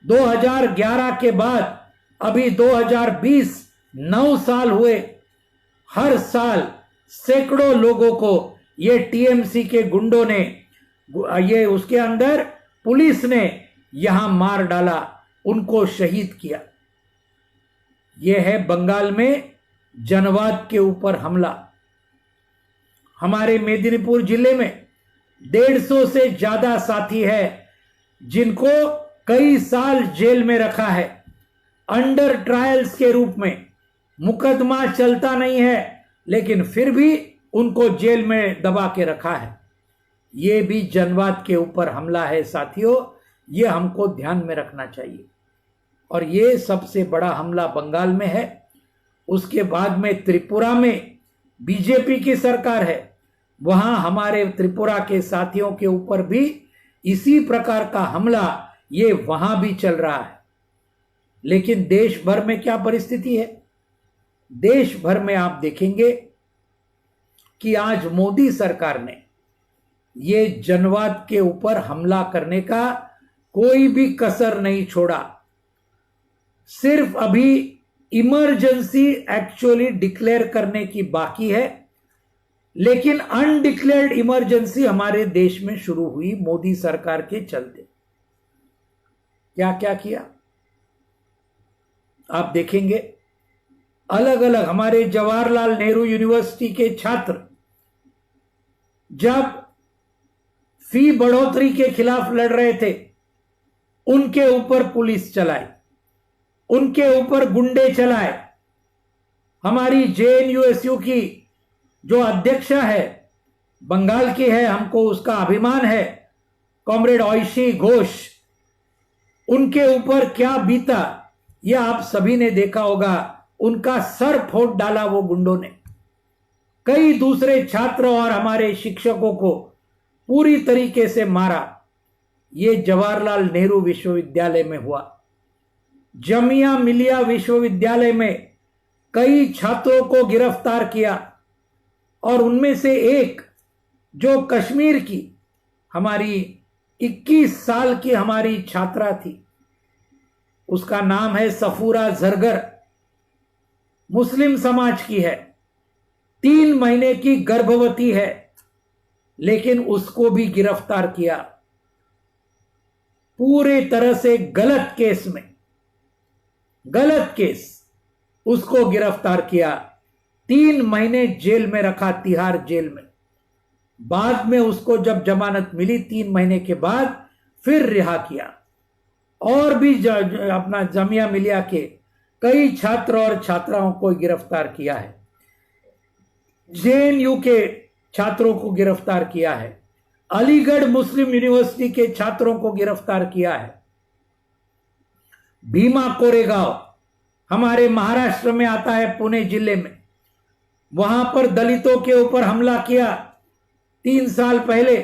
2011 के बाद अभी 2020 9 साल हुए, हर साल सैकड़ों लोगों को ये टीएमसी के गुंडों ने, ये उसके अंदर पुलिस ने यहां मार डाला, उनको शहीद किया। यह है बंगाल में जनवाद के ऊपर हमला। हमारे मेदिनीपुर जिले में 150 से ज्यादा साथी है जिनको कई साल जेल में रखा है, अंडर ट्रायल्स के रूप में। मुकदमा चलता नहीं है लेकिन फिर भी उनको जेल में दबा के रखा है। ये भी जनवाद के ऊपर हमला है साथियों, ये हमको ध्यान में रखना चाहिए। और ये सबसे बड़ा हमला बंगाल में है। उसके बाद में त्रिपुरा में बीजेपी की सरकार है, वहां हमारे त्रिपुरा के साथियों के ऊपर भी इसी प्रकार का हमला ये वहां भी चल रहा है। लेकिन देश भर में क्या परिस्थिति है? देश भर में आप देखेंगे कि आज मोदी सरकार ने ये जनवाद के ऊपर हमला करने का कोई भी कसर नहीं छोड़ा। सिर्फ अभी इमरजेंसी एक्चुअली डिक्लेयर करने की बाकी है, लेकिन अनडिक्लेयर्ड इमरजेंसी हमारे देश में शुरू हुई मोदी सरकार के चलते। क्या क्या किया आप देखेंगे। अलग अलग हमारे जवाहरलाल नेहरू यूनिवर्सिटी के छात्र जब फी बढ़ोतरी के खिलाफ लड़ रहे थे, उनके ऊपर पुलिस चलाई, उनके ऊपर गुंडे चलाए। हमारी जेएनयूएसयू की जो अध्यक्षा है, बंगाल की है, हमको उसका अभिमान है, कॉमरेड ऐशी घोष, उनके ऊपर क्या बीता यह आप सभी ने देखा होगा। उनका सर फोड़ डाला वो गुंडों ने। कई दूसरे छात्र और हमारे शिक्षकों को पूरी तरीके से मारा। ये जवाहरलाल नेहरू विश्वविद्यालय में हुआ। जामिया मिलिया विश्वविद्यालय में कई छात्रों को गिरफ्तार किया और उनमें से एक जो कश्मीर की हमारी 21 साल की हमारी छात्रा थी, उसका नाम है सफूरा जरगर, मुस्लिम समाज की है, 3 महीने की गर्भवती है, लेकिन उसको भी गिरफ्तार किया पूरे तरह से गलत केस में, गलत केस, उसको गिरफ्तार किया, 3 महीने जेल में रखा, तिहाड़ जेल में। बाद में उसको जब जमानत मिली 3 महीने के बाद फिर रिहा किया। और भी अपना जामिया मिलिया के कई छात्र और छात्राओं को गिरफ्तार किया है, जेएनयू के छात्रों को गिरफ्तार किया है, अलीगढ़ मुस्लिम यूनिवर्सिटी के छात्रों को गिरफ्तार किया है। भीमा कोरेगांव हमारे महाराष्ट्र में आता है, पुणे जिले में, वहां पर दलितों के ऊपर हमला किया 3 साल पहले,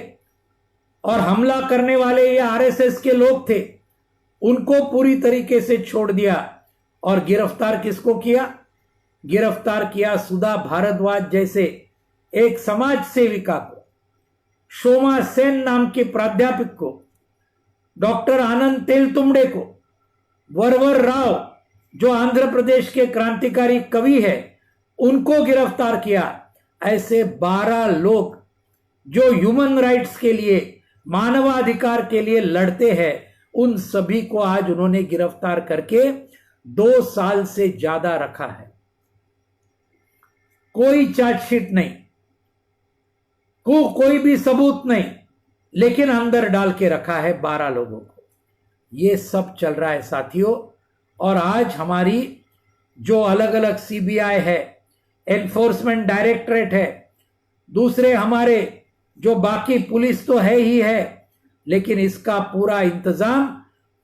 और हमला करने वाले ये आरएसएस के लोग थे, उनको पूरी तरीके से छोड़ दिया। और गिरफ्तार किसको किया? गिरफ्तार किया सुधा भारद्वाज जैसे एक समाज सेविका को, शोमा सेन नाम के प्राध्यापक को, डॉक्टर आनंद तेलतुंबड़े को, वरवर राव जो आंध्र प्रदेश के क्रांतिकारी कवि है, उनको गिरफ्तार किया। ऐसे 12 लोग जो ह्यूमन राइट्स के लिए, मानवाधिकार के लिए लड़ते हैं, उन सभी को आज उन्होंने गिरफ्तार करके 2 साल से ज्यादा रखा है। कोई चार्जशीट नहीं, कोई भी सबूत नहीं, लेकिन अंदर डाल के रखा है 12 लोगों को। ये सब चल रहा है साथियों। और आज हमारी जो अलग अलग सीबीआई है, एनफोर्समेंट डायरेक्टरेट है, दूसरे हमारे जो बाकी पुलिस तो है ही है, लेकिन इसका पूरा इंतजाम,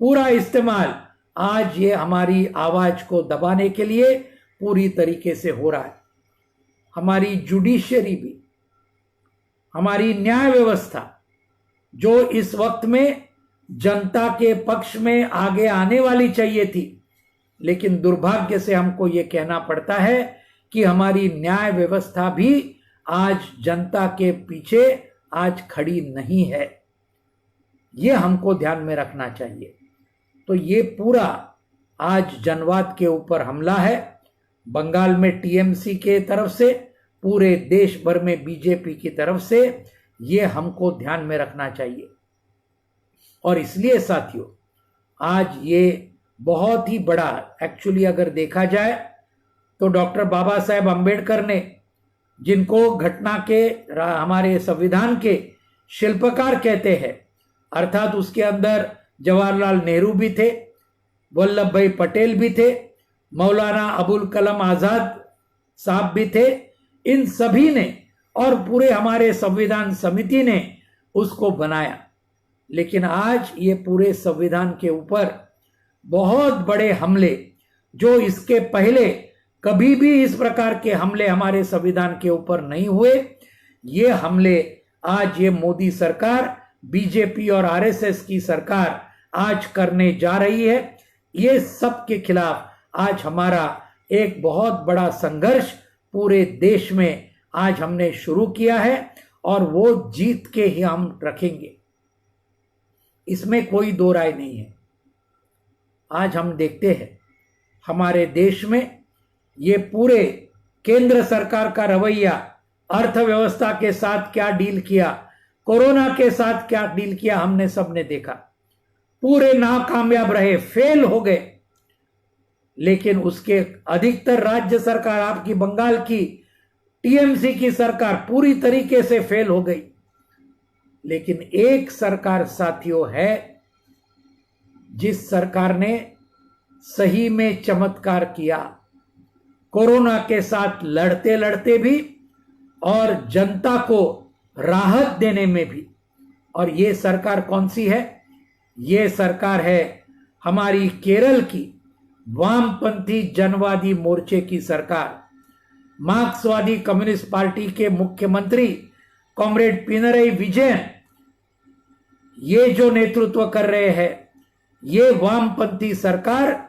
पूरा इस्तेमाल आज ये हमारी आवाज को दबाने के लिए पूरी तरीके से हो रहा है। हमारी जुडिशरी भी, हमारी न्याय व्यवस्था जो इस वक्त में जनता के पक्ष में आगे आने वाली चाहिए थी, लेकिन दुर्भाग्य से हमको ये कहना पड़ता है कि हमारी न्याय व्यवस्था भी आज जनता के पीछे आज खड़ी नहीं है। ये हमको ध्यान में रखना चाहिए। तो ये पूरा आज जनवाद के ऊपर हमला है, बंगाल में टीएमसी के तरफ से, पूरे देश भर में बीजेपी की तरफ से। ये हमको ध्यान में रखना चाहिए। और इसलिए साथियों, आज ये बहुत ही बड़ा, एक्चुअली अगर देखा जाए तो डॉक्टर बाबा साहेब अंबेडकर ने, जिनको घटना के, हमारे संविधान के शिल्पकार कहते हैं, अर्थात उसके अंदर जवाहरलाल नेहरू भी थे, वल्लभ भाई पटेल भी थे, मौलाना अबुल कलाम आजाद साहब भी थे, इन सभी ने और पूरे हमारे संविधान समिति ने उसको बनाया। लेकिन आज ये पूरे संविधान के ऊपर बहुत बड़े हमले, जो इसके पहले कभी भी इस प्रकार के हमले हमारे संविधान के ऊपर नहीं हुए, ये हमले आज ये मोदी सरकार, बीजेपी और आरएसएस की सरकार आज करने जा रही है। ये सब के खिलाफ आज हमारा एक बहुत बड़ा संघर्ष पूरे देश में आज हमने शुरू किया है, और वो जीत के ही हम रखेंगे, इसमें कोई दो राय नहीं है। आज हम देखते हैं हमारे देश में ये पूरे केंद्र सरकार का रवैया, अर्थव्यवस्था के साथ क्या डील किया, कोरोना के साथ क्या डील किया, हमने सबने देखा। पूरे नाकामयाब रहे, फेल हो गए। लेकिन उसके अधिकतर राज्य सरकार, आपकी बंगाल की टीएमसी की सरकार पूरी तरीके से फेल हो गई। लेकिन एक सरकार साथियों है, जिस सरकार ने सही में चमत्कार किया, कोरोना के साथ लड़ते लड़ते भी और जनता को राहत देने में भी। और ये सरकार कौन सी है? ये सरकार है हमारी केरल की वामपंथी जनवादी मोर्चे की सरकार। मार्क्सवादी कम्युनिस्ट पार्टी के मुख्यमंत्री कॉमरेड पिनरई विजयन ये जो नेतृत्व कर रहे हैं, ये वामपंथी सरकार,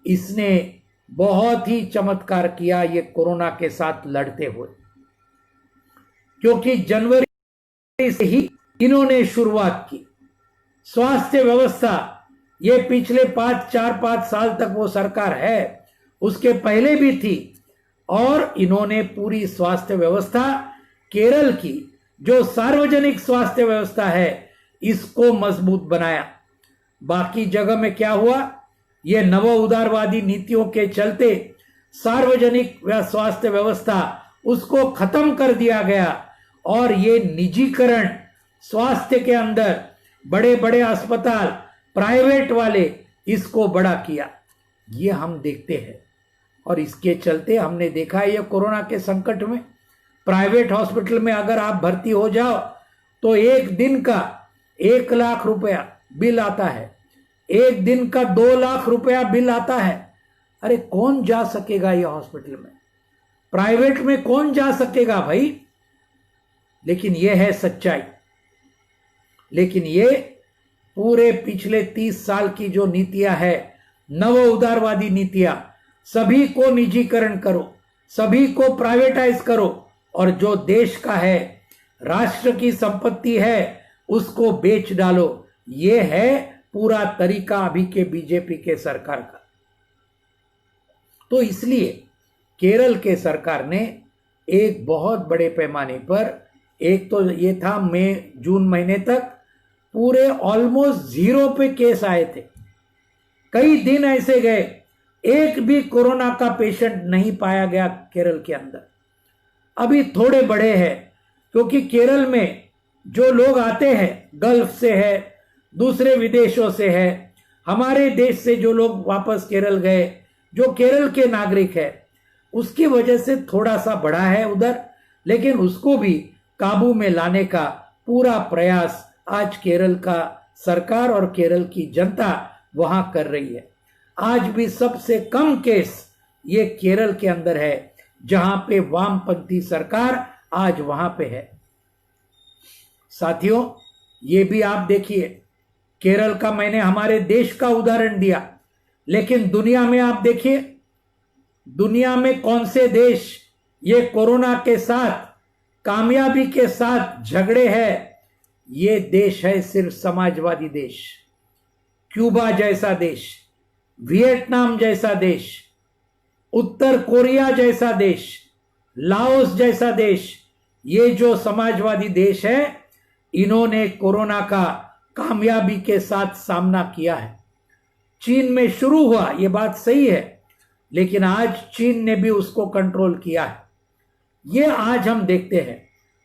इसने बहुत ही चमत्कार किया ये कोरोना के साथ लड़ते हुए, क्योंकि जनवरी से ही इन्होंने शुरुआत की। स्वास्थ्य व्यवस्था ये पिछले 4-5 साल तक वो सरकार है, उसके पहले भी थी, और इन्होंने पूरी स्वास्थ्य व्यवस्था केरल की जो सार्वजनिक स्वास्थ्य व्यवस्था है इसको मजबूत बनाया। बाकी जगह में क्या हुआ, ये नव उदारवादी नीतियों के चलते सार्वजनिक स्वास्थ्य व्यवस्था उसको खत्म कर दिया गया, और ये निजीकरण स्वास्थ्य के अंदर बड़े बड़े अस्पताल प्राइवेट वाले इसको बड़ा किया, ये हम देखते हैं। और इसके चलते हमने देखा है ये कोरोना के संकट में प्राइवेट हॉस्पिटल में अगर आप भर्ती हो जाओ तो एक दिन का 1 लाख रुपया बिल आता है, एक दिन का 2 लाख रुपया बिल आता है। अरे कौन जा सकेगा ये हॉस्पिटल में, प्राइवेट में कौन जा सकेगा भाई। लेकिन ये है सच्चाई। लेकिन ये पूरे पिछले 30 साल की जो नीतियां है, नव उदारवादी नीतियां, सभी को निजीकरण करो, सभी को प्राइवेटाइज करो, और जो देश का है, राष्ट्र की संपत्ति है, उसको बेच डालो, ये है पूरा तरीका अभी के बीजेपी के सरकार का। तो इसलिए केरल के सरकार ने एक बहुत बड़े पैमाने पर, एक तो ये था मई जून महीने तक पूरे ऑलमोस्ट 0 पे केस आए थे, कई दिन ऐसे गए एक भी कोरोना का पेशेंट नहीं पाया गया केरल के अंदर। अभी थोड़े बढ़े हैं, क्योंकि केरल में जो लोग आते हैं गल्फ से है, दूसरे विदेशों से है, हमारे देश से जो लोग वापस केरल गए, जो केरल के नागरिक है, उसकी वजह से थोड़ा सा बढ़ा है उधर। लेकिन उसको भी काबू में लाने का पूरा प्रयास आज केरल का सरकार और केरल की जनता वहां कर रही है। आज भी सबसे कम केस ये केरल के अंदर है, जहां पे वामपंथी सरकार आज वहां पे है। साथियों, ये भी आप देखिए, केरल का मैंने हमारे देश का उदाहरण दिया, लेकिन दुनिया में आप देखिए, दुनिया में कौन से देश ये कोरोना के साथ कामयाबी के साथ झगड़े हैं। ये देश है सिर्फ समाजवादी देश, क्यूबा जैसा देश, वियतनाम जैसा देश, उत्तर कोरिया जैसा देश, लाओस जैसा देश। ये जो समाजवादी देश है, इन्होंने कोरोना का कामयाबी के साथ सामना किया है। चीन में शुरू हुआ, ये बात सही है, लेकिन आज चीन ने भी उसको कंट्रोल किया है। ये आज हम देखते हैं,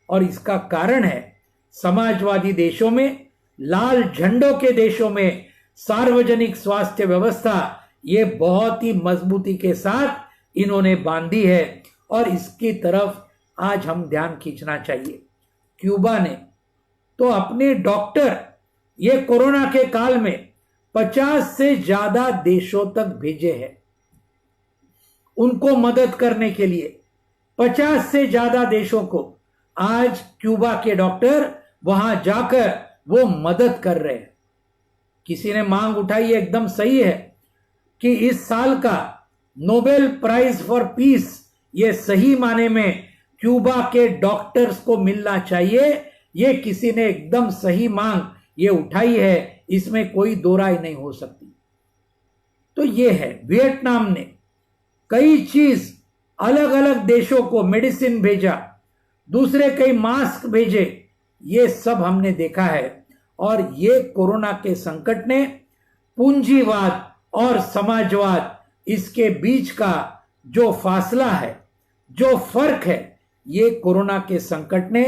और इसका कारण है समाजवादी देशों में, लाल झंडों के देशों में सार्वजनिक स्वास्थ्य व्यवस्था ये बहुत ही मजबूती के साथ इन्होंने बांधी है, और इसकी तरफ आज हम ध्यान खींचना चाहिए। क्यूबा ने तो अपने डॉक्टर ये कोरोना के काल में 50 से ज्यादा देशों तक भेजे हैं उनको मदद करने के लिए। 50 से ज्यादा देशों को आज क्यूबा के डॉक्टर वहां जाकर वो मदद कर रहे हैं। किसी ने मांग उठाई, एकदम सही है, कि इस साल का नोबेल प्राइज फॉर पीस ये सही माने में क्यूबा के डॉक्टर्स को मिलना चाहिए। ये किसी ने एकदम सही मांग ये उठाई है, इसमें कोई दो राय नहीं हो सकती। तो ये है, वियतनाम ने कई चीज अलग अलग देशों को मेडिसिन भेजा, दूसरे कई मास्क भेजे, ये सब हमने देखा है। और ये कोरोना के संकट ने पूंजीवाद और समाजवाद, इसके बीच का जो फासला है, जो फर्क है, ये कोरोना के संकट ने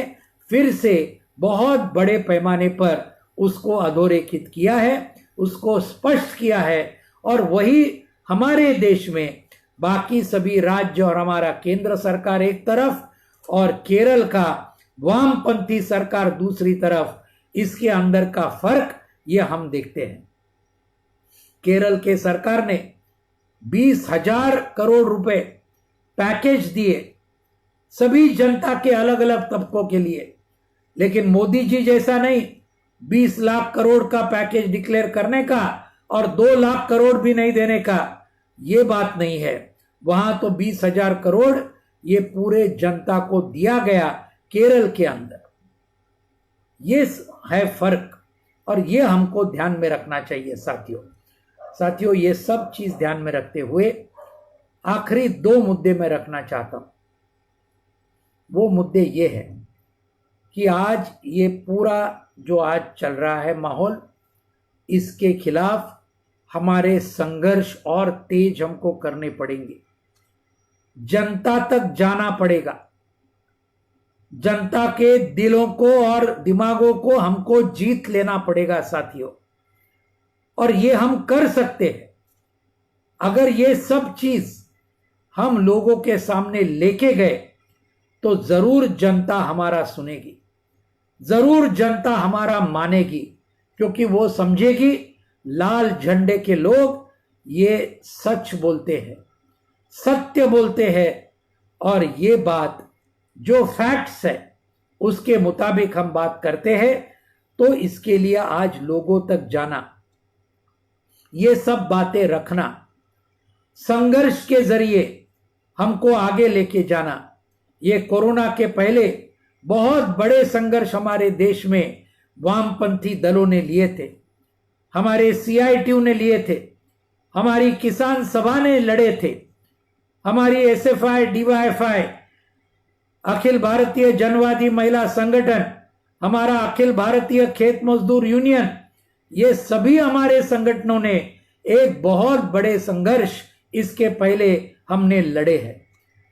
फिर से बहुत बड़े पैमाने पर उसको अधोरेखित किया है, उसको स्पष्ट किया है। और वही हमारे देश में बाकी सभी राज्य और हमारा केंद्र सरकार एक तरफ और केरल का वामपंथी सरकार दूसरी तरफ, इसके अंदर का फर्क ये हम देखते हैं। केरल के सरकार ने 20,000 करोड़ रुपए पैकेज दिए सभी जनता के अलग अलग तबकों के लिए, लेकिन मोदी जी जैसा नहीं 20 लाख करोड़ का पैकेज डिक्लेयर करने का और 2 लाख करोड़ भी नहीं देने का, ये बात नहीं है। वहां तो 20,000 करोड़ ये पूरे जनता को दिया गया केरल के अंदर। ये है फर्क और ये हमको ध्यान में रखना चाहिए साथियों। ये सब चीज ध्यान में रखते हुए आखिरी 2 मुद्दे मैं रखना चाहता हूं। वो मुद्दे ये है कि आज ये पूरा जो आज चल रहा है माहौल, इसके खिलाफ हमारे संघर्ष और तेज हमको करने पड़ेंगे। जनता तक जाना पड़ेगा, जनता के दिलों को और दिमागों को हमको जीत लेना पड़ेगा साथियों। और ये हम कर सकते हैं अगर ये सब चीज हम लोगों के सामने लेके गए तो जरूर जनता हमारा सुनेगी, जरूर जनता हमारा मानेगी, क्योंकि वो समझेगी लाल झंडे के लोग ये सच बोलते हैं, सत्य बोलते हैं और ये बात जो फैक्ट्स है उसके मुताबिक हम बात करते हैं। तो इसके लिए आज लोगों तक जाना, ये सब बातें रखना, संघर्ष के जरिए हमको आगे लेके जाना। ये कोरोना के पहले बहुत बड़े संघर्ष हमारे देश में वामपंथी दलों ने लिए थे, हमारे CITU ने लिए थे, हमारी किसान सभा ने लड़े थे, हमारी SFI DYFI अखिल भारतीय जनवादी महिला संगठन, हमारा अखिल भारतीय खेत मजदूर यूनियन, ये सभी हमारे संगठनों ने एक बहुत बड़े संघर्ष इसके पहले हमने लड़े हैं।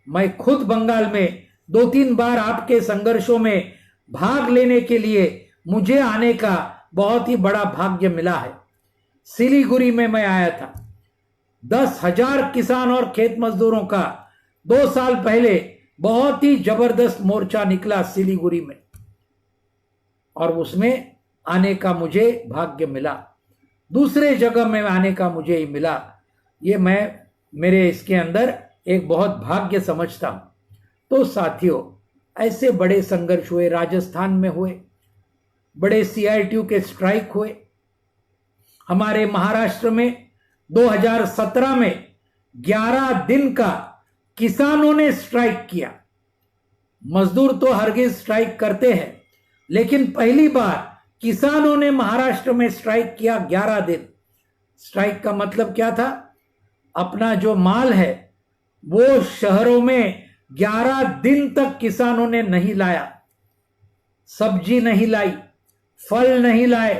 मैं खुद बंगाल में 2-3 बार आपके संघर्षों में भाग लेने के लिए मुझे आने का बहुत ही बड़ा भाग्य मिला है। सिलीगुड़ी में मैं आया था, 10,000 किसान और खेत मजदूरों का 2 साल पहले बहुत ही जबरदस्त मोर्चा निकला सिलीगुड़ी में, और उसमें आने का मुझे भाग्य मिला। दूसरे जगह में आने का मुझे ही मिला। ये मैं मेरे इसके अंदर एक बहुत भाग्य समझता हूं। तो साथियों, ऐसे बड़े संघर्ष हुए, राजस्थान में हुए, बड़े CITU के स्ट्राइक हुए, हमारे महाराष्ट्र में 2017 में 11 दिन का किसानों ने स्ट्राइक किया। मजदूर तो हरगिज स्ट्राइक करते हैं, लेकिन पहली बार किसानों ने महाराष्ट्र में स्ट्राइक किया 11 दिन। स्ट्राइक का मतलब क्या था? अपना जो माल है वो शहरों में 11 दिन तक किसानों ने नहीं लाया, सब्जी नहीं लाई, फल नहीं लाए,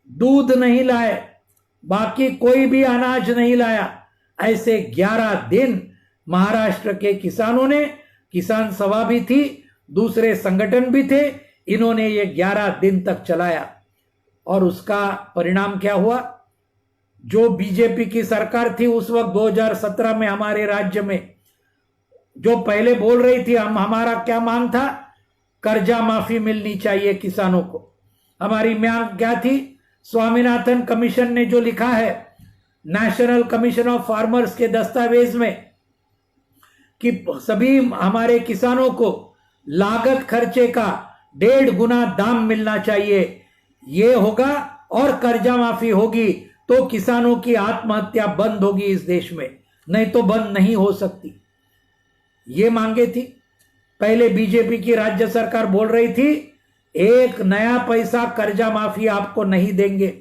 दूध नहीं लाए, बाकी कोई भी अनाज नहीं लाया। ऐसे 11 दिन महाराष्ट्र के किसानों ने, किसान सभा भी थी, दूसरे संगठन भी थे, इन्होंने ये 11 दिन तक चलाया। और उसका परिणाम क्या हुआ? जो बीजेपी की सरकार थी उस वक्त 2017 में हमारे राज्य में, जो पहले बोल रही थी, हमारा क्या मांग था? कर्जा माफी मिलनी चाहिए किसानों को। हमारी मांग क्या थी? स्वामीनाथन कमीशन ने जो लिखा है नेशनल कमीशन ऑफ फार्मर्स के दस्तावेज में कि सभी हमारे किसानों को लागत खर्चे का 1.5 गुना दाम मिलना चाहिए। ये होगा और कर्जा माफी होगी तो किसानों की आत्महत्या बंद होगी इस देश में, नहीं तो बंद नहीं हो सकती। ये मांगे थी। पहले बीजेपी की राज्य सरकार बोल रही थी 1 नया पैसा कर्जा माफी आपको नहीं देंगे,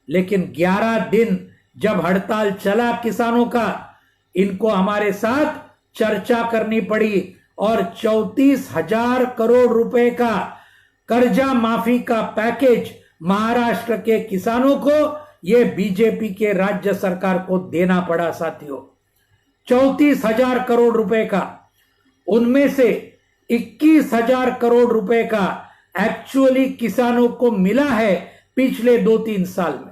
लेकिन 11 दिन जब हड़ताल चला किसानों का, इनको हमारे साथ चर्चा करनी पड़ी और 34,000 करोड़ रुपए का कर्जा माफी का पैकेज महाराष्ट्र के किसानों को, ये बीजेपी के राज्य सरकार को देना पड़ा साथियों। 34,000 करोड़ रुपए का, उनमें से 21,000 करोड़ रुपए का एक्चुअली किसानों को मिला है पिछले 2-3 साल में।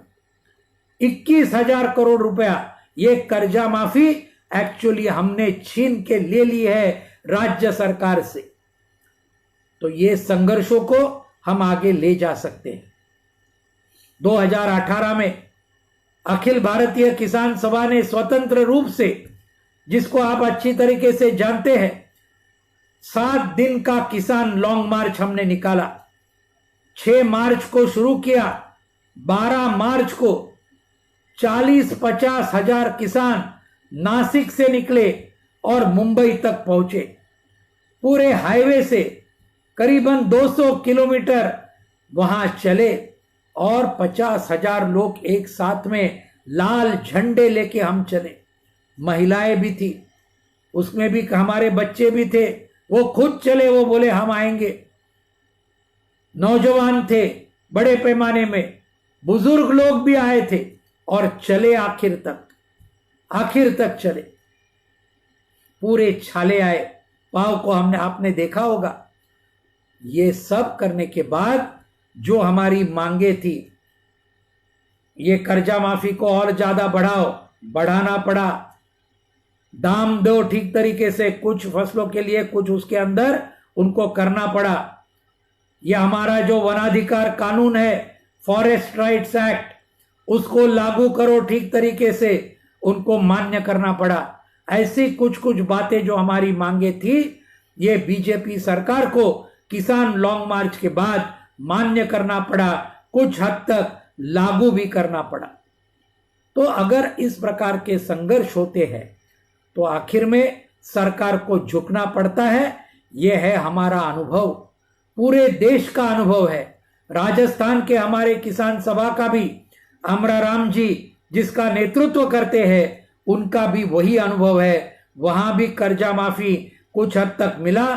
21,000 करोड़ रुपया ये कर्जा माफी एक्चुअली हमने छीन के ले ली है राज्य सरकार से। तो ये संघर्षों को हम आगे ले जा सकते हैं। 2018 में अखिल भारतीय किसान सभा ने स्वतंत्र रूप से, जिसको आप अच्छी तरीके से जानते हैं, 7 दिन का किसान लॉन्ग मार्च हमने निकाला। 6 मार्च को शुरू किया, 12 मार्च को 40-50 हजार किसान नासिक से निकले, और मुंबई तक पहुंचे। पूरे हाईवे से करीबन 200 किलोमीटर वहां चले और 50,000 लोग एक साथ में लाल झंडे लेके हम चले। महिलाएं भी थी, उसमें भी हमारे बच्चे भी थे, वो खुद चले, वो बोले हम आएंगे। नौजवान थे, बड़े पैमाने में बुजुर्ग लोग भी आए थे और चले आखिर तक चले। पूरे छाले आए, पाव को आपने देखा होगा। ये सब करने के बाद जो हमारी मांगे थी, ये कर्जा माफी को और ज्यादा बढ़ाना पड़ा, दाम दो ठीक तरीके से, कुछ फसलों के लिए कुछ उसके अंदर उनको करना पड़ा। यह हमारा जो वनाधिकार कानून है, फॉरेस्ट राइट्स एक्ट, उसको लागू करो ठीक तरीके से, उनको मान्य करना पड़ा। ऐसी कुछ कुछ बातें जो हमारी मांगे थी, ये बीजेपी सरकार को किसान लॉन्ग मार्च के बाद मान्य करना पड़ा, कुछ हद तक लागू भी करना पड़ा। तो अगर इस प्रकार के संघर्ष होते हैं तो आखिर में सरकार को झुकना पड़ता है। यह है हमारा अनुभव, पूरे देश का अनुभव है। राजस्थान के हमारे किसान सभा का भी अमराराम जी जिसका नेतृत्व करते हैं, उनका भी वही अनुभव है। वहां भी कर्जा माफी कुछ हद तक मिला,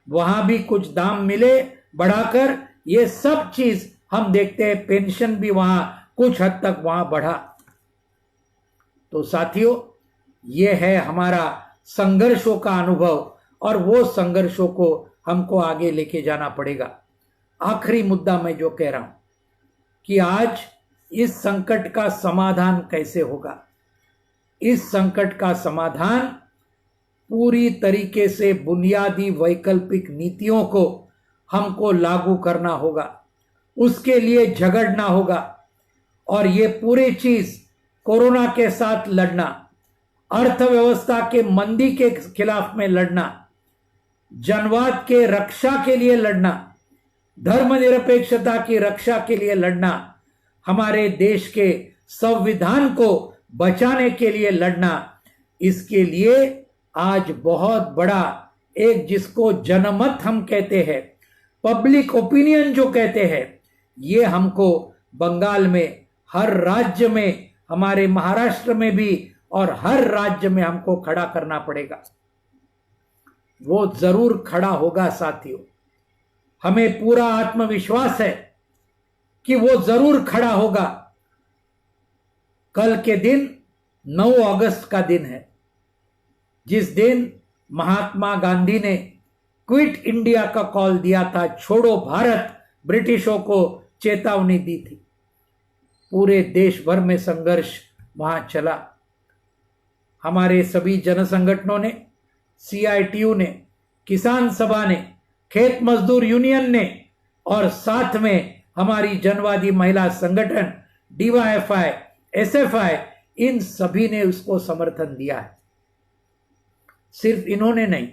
वहां भी कुछ दाम मिले बढ़ाकर, ये सब चीज हम देखते हैं। पेंशन भी वहां कुछ हद तक वहां बढ़ा। तो साथियों, ये है हमारा संघर्षों का अनुभव और वो संघर्षों को हमको आगे लेके जाना पड़ेगा। आखिरी मुद्दा मैं जो कह रहा हूं कि आज इस संकट का समाधान कैसे होगा। इस संकट का समाधान पूरी तरीके से बुनियादी वैकल्पिक नीतियों को हमको लागू करना होगा, उसके लिए झगड़ना होगा। और ये पूरी चीज कोरोना के साथ लड़ना, अर्थव्यवस्था के मंदी के खिलाफ में लड़ना, जनवाद के रक्षा के लिए लड़ना, धर्मनिरपेक्षता की रक्षा के लिए लड़ना, हमारे देश के संविधान को बचाने के लिए लड़ना, इसके लिए आज बहुत बड़ा एक, जिसको जनमत हम कहते हैं, पब्लिक ओपिनियन जो कहते हैं, ये हमको बंगाल में, हर राज्य में, हमारे महाराष्ट्र में भी और हर राज्य में हमको खड़ा करना पड़ेगा। वो जरूर खड़ा होगा साथियों, हमें पूरा आत्मविश्वास है कि वो जरूर खड़ा होगा। कल के दिन 9 अगस्त का दिन है, जिस दिन महात्मा गांधी ने क्विट इंडिया का कॉल दिया था, छोड़ो भारत, ब्रिटिशों को चेतावनी दी थी। पूरे देश भर में संघर्ष वहां चला। हमारे सभी जन संगठनों ने, CITU ने, किसान सभा ने, खेत मजदूर यूनियन ने और साथ में हमारी जनवादी महिला संगठन DYFI, SFI, इन सभी ने उसको समर्थन दिया है। सिर्फ इन्होंने नहीं,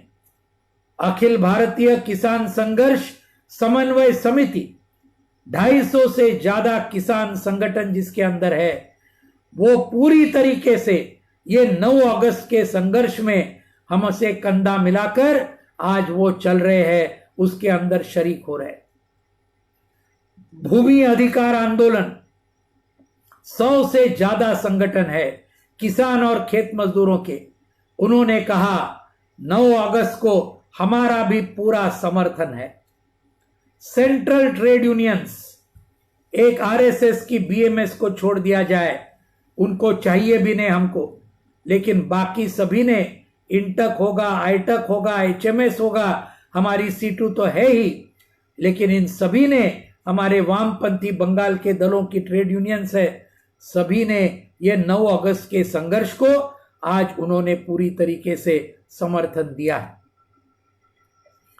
अखिल भारतीय किसान संघर्ष समन्वय समिति, 250 से ज्यादा किसान संगठन जिसके अंदर है, वो पूरी तरीके से ये 9 अगस्त के संघर्ष में हमसे कंधा मिलाकर आज वो चल रहे हैं, उसके अंदर शरीक हो रहे। भूमि अधिकार आंदोलन, 100 से ज्यादा संगठन है किसान और खेत मजदूरों के। उन्होंने कहा 9 अगस्त को हमारा भी पूरा समर्थन है। सेंट्रल ट्रेड यूनियंस, एक RSS की BMS को छोड़ दिया जाए, उनको चाहिए भी नहीं हमको, लेकिन बाकी सभी ने, इंटक होगा, आईटक होगा, HMS होगा, हमारी C2 तो है ही, लेकिन इन सभी ने, हमारे वामपंथी बंगाल के दलों की ट्रेड यूनियंस है, सभी ने ये 9 अगस्त के संघर्ष को आज उन्होंने पूरी तरीके से समर्थन दिया है।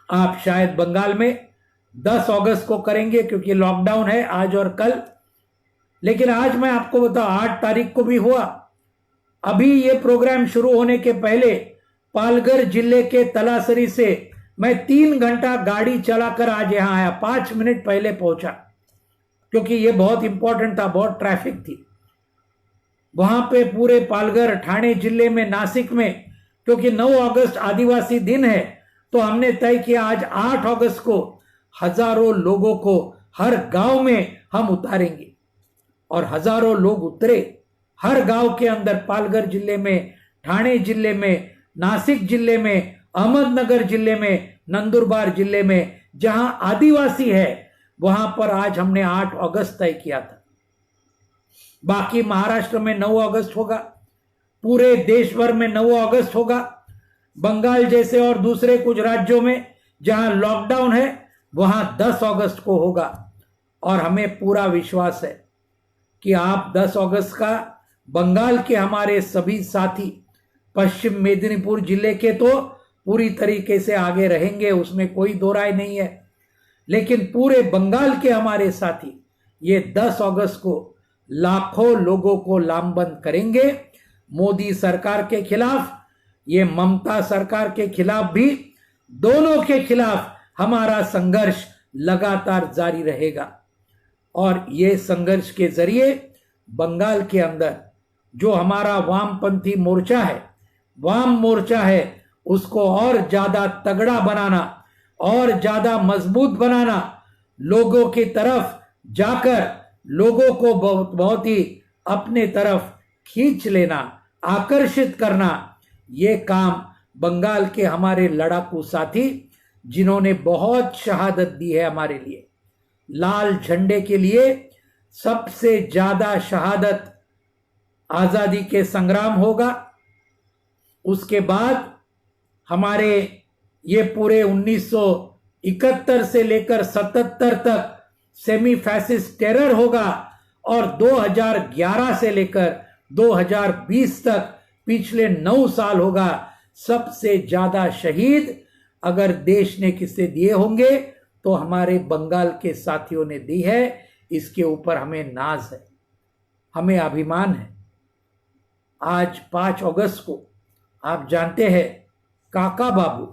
आप शायद बंगाल में 10 अगस्त को करेंगे क्योंकि लॉकडाउन है आज और कल, लेकिन आज मैं आपको बताऊं 8 तारीख को भी हुआ। अभी ये प्रोग्राम शुरू होने के पहले पालघर जिले के तलासरी से मैं 3 घंटा गाड़ी चलाकर आज यहां आया, 5 मिनट पहले पहुंचा, क्योंकि ये बहुत इंपॉर्टेंट था, बहुत ट्रैफिक थी वहां पे। पूरे पालघर, ठाणे जिले में, नासिक में क्योंकि 9 अगस्त आदिवासी दिन है, तो हमने तय किया आज 8 अगस्त को हजारों लोगों को हर गांव में हम उतारेंगे। और हजारों लोग उतरे हर गांव के अंदर, पालघर जिले में, ठाणे जिले में, नासिक जिले में, अहमदनगर जिले में, नंदुरबार जिले में, जहां आदिवासी है वहां पर आज हमने 8 अगस्त तय किया था। बाकी महाराष्ट्र में 9 अगस्त होगा, पूरे देश भर में 9 अगस्त होगा, बंगाल जैसे और दूसरे कुछ राज्यों में जहां लॉकडाउन है वहां 10 अगस्त को होगा। और हमें पूरा विश्वास है कि आप 10 अगस्त का बंगाल के हमारे सभी साथी, पश्चिम मेदिनीपुर जिले के तो पूरी तरीके से आगे रहेंगे, उसमें कोई दो राय नहीं है, लेकिन पूरे बंगाल के हमारे साथी ये 10 अगस्त को लाखों लोगों को लामबंद करेंगे मोदी सरकार के खिलाफ। ये ममता सरकार के खिलाफ भी, दोनों के खिलाफ हमारा संघर्ष लगातार जारी रहेगा। और ये संघर्ष के जरिए बंगाल के अंदर जो हमारा वामपंथी मोर्चा है, वाम मोर्चा है, उसको और ज्यादा तगड़ा बनाना और ज्यादा मजबूत बनाना, लोगों की तरफ जाकर लोगों को बहुत ही अपने तरफ खींच लेना, आकर्षित करना, ये काम बंगाल के हमारे लड़ाकू साथी जिन्होंने बहुत शहादत दी है हमारे लिए, लाल झंडे के लिए सबसे ज्यादा शहादत आजादी के संग्राम होगा। उसके बाद हमारे ये पूरे 1971 से लेकर 77 तक सेमी फैसिस्ट टेरर होगा, और 2011 से लेकर 2020 तक पिछले 9 साल होगा सबसे ज्यादा शहीद अगर देश ने किसे दिए होंगे तो हमारे बंगाल के साथियों ने दी है। इसके ऊपर हमें नाज है, हमें अभिमान है। आज 5 अगस्त को आप जानते हैं काका बाबू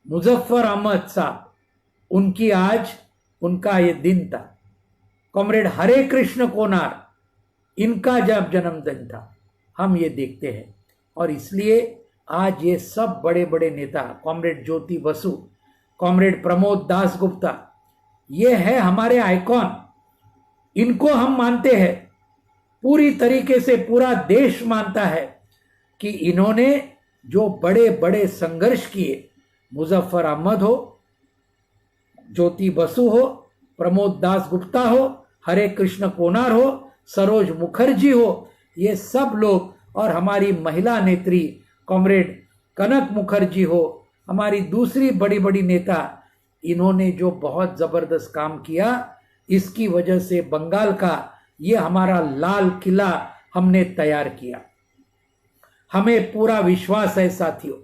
मुजफ्फर अहमद साहब, उनकी आज उनका ये दिन था। कॉमरेड हरे कृष्ण कोनार, इनका जब जन्मदिन था, हम ये देखते हैं। और इसलिए आज ये सब बड़े बड़े नेता, कॉमरेड ज्योति बसु, कॉमरेड प्रमोद दास गुप्ता, ये है हमारे आइकॉन, इनको हम मानते हैं। पूरी तरीके से पूरा देश मानता है कि इन्होंने जो बड़े बड़े संघर्ष किए, मुजफ्फर अहमद हो, ज्योति बसु हो, प्रमोद दास गुप्ता हो, हरे कृष्ण कोनार हो, सरोज मुखर्जी हो, ये सब लोग, और हमारी महिला नेत्री कॉमरेड कनक मुखर्जी हो, हमारी दूसरी बड़ी बड़ी नेता, इन्होंने जो बहुत जबरदस्त काम किया, इसकी वजह से बंगाल का ये हमारा लाल किला हमने तैयार किया। हमें पूरा विश्वास है साथियों,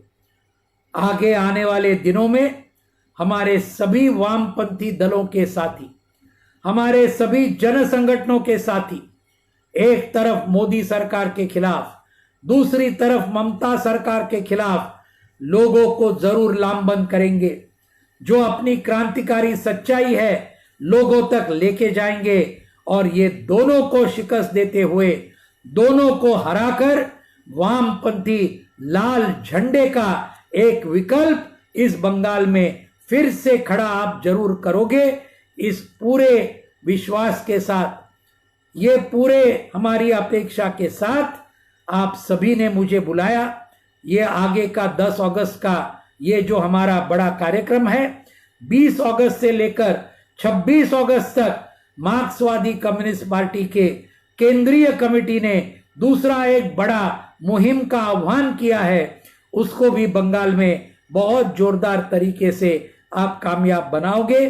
आगे आने वाले दिनों में हमारे सभी वामपंथी दलों के साथी, हमारे सभी जन संगठनों के साथी, एक तरफ मोदी सरकार के खिलाफ, दूसरी तरफ ममता सरकार के खिलाफ लोगों को जरूर लामबंद करेंगे। जो अपनी क्रांतिकारी सच्चाई है लोगों तक लेके जाएंगे, और ये दोनों को शिकस्त देते हुए, दोनों को हराकर वामपंथी लाल झंडे का एक विकल्प इस बंगाल में फिर से खड़ा आप जरूर करोगे। इस पूरे विश्वास के साथ, ये पूरे हमारी अपेक्षा के साथ आप सभी ने मुझे बुलाया। ये आगे का 10 अगस्त का ये जो हमारा बड़ा कार्यक्रम है, 20 अगस्त से लेकर 26 अगस्त तक मार्क्सवादी कम्युनिस्ट पार्टी के केंद्रीय कमेटी ने दूसरा एक बड़ा मुहिम का आह्वान किया है। उसको भी बंगाल में बहुत जोरदार तरीके से आप कामयाब बनाओगे।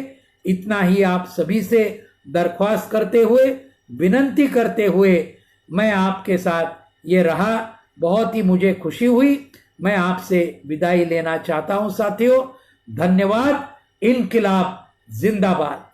इतना ही आप सभी से दरख्वास्त करते हुए, विनंती करते हुए मैं आपके साथ ये रहा। बहुत ही मुझे खुशी हुई। मैं आपसे विदाई लेना चाहता हूं साथियों। धन्यवाद। इनकिलाब जिंदाबाद।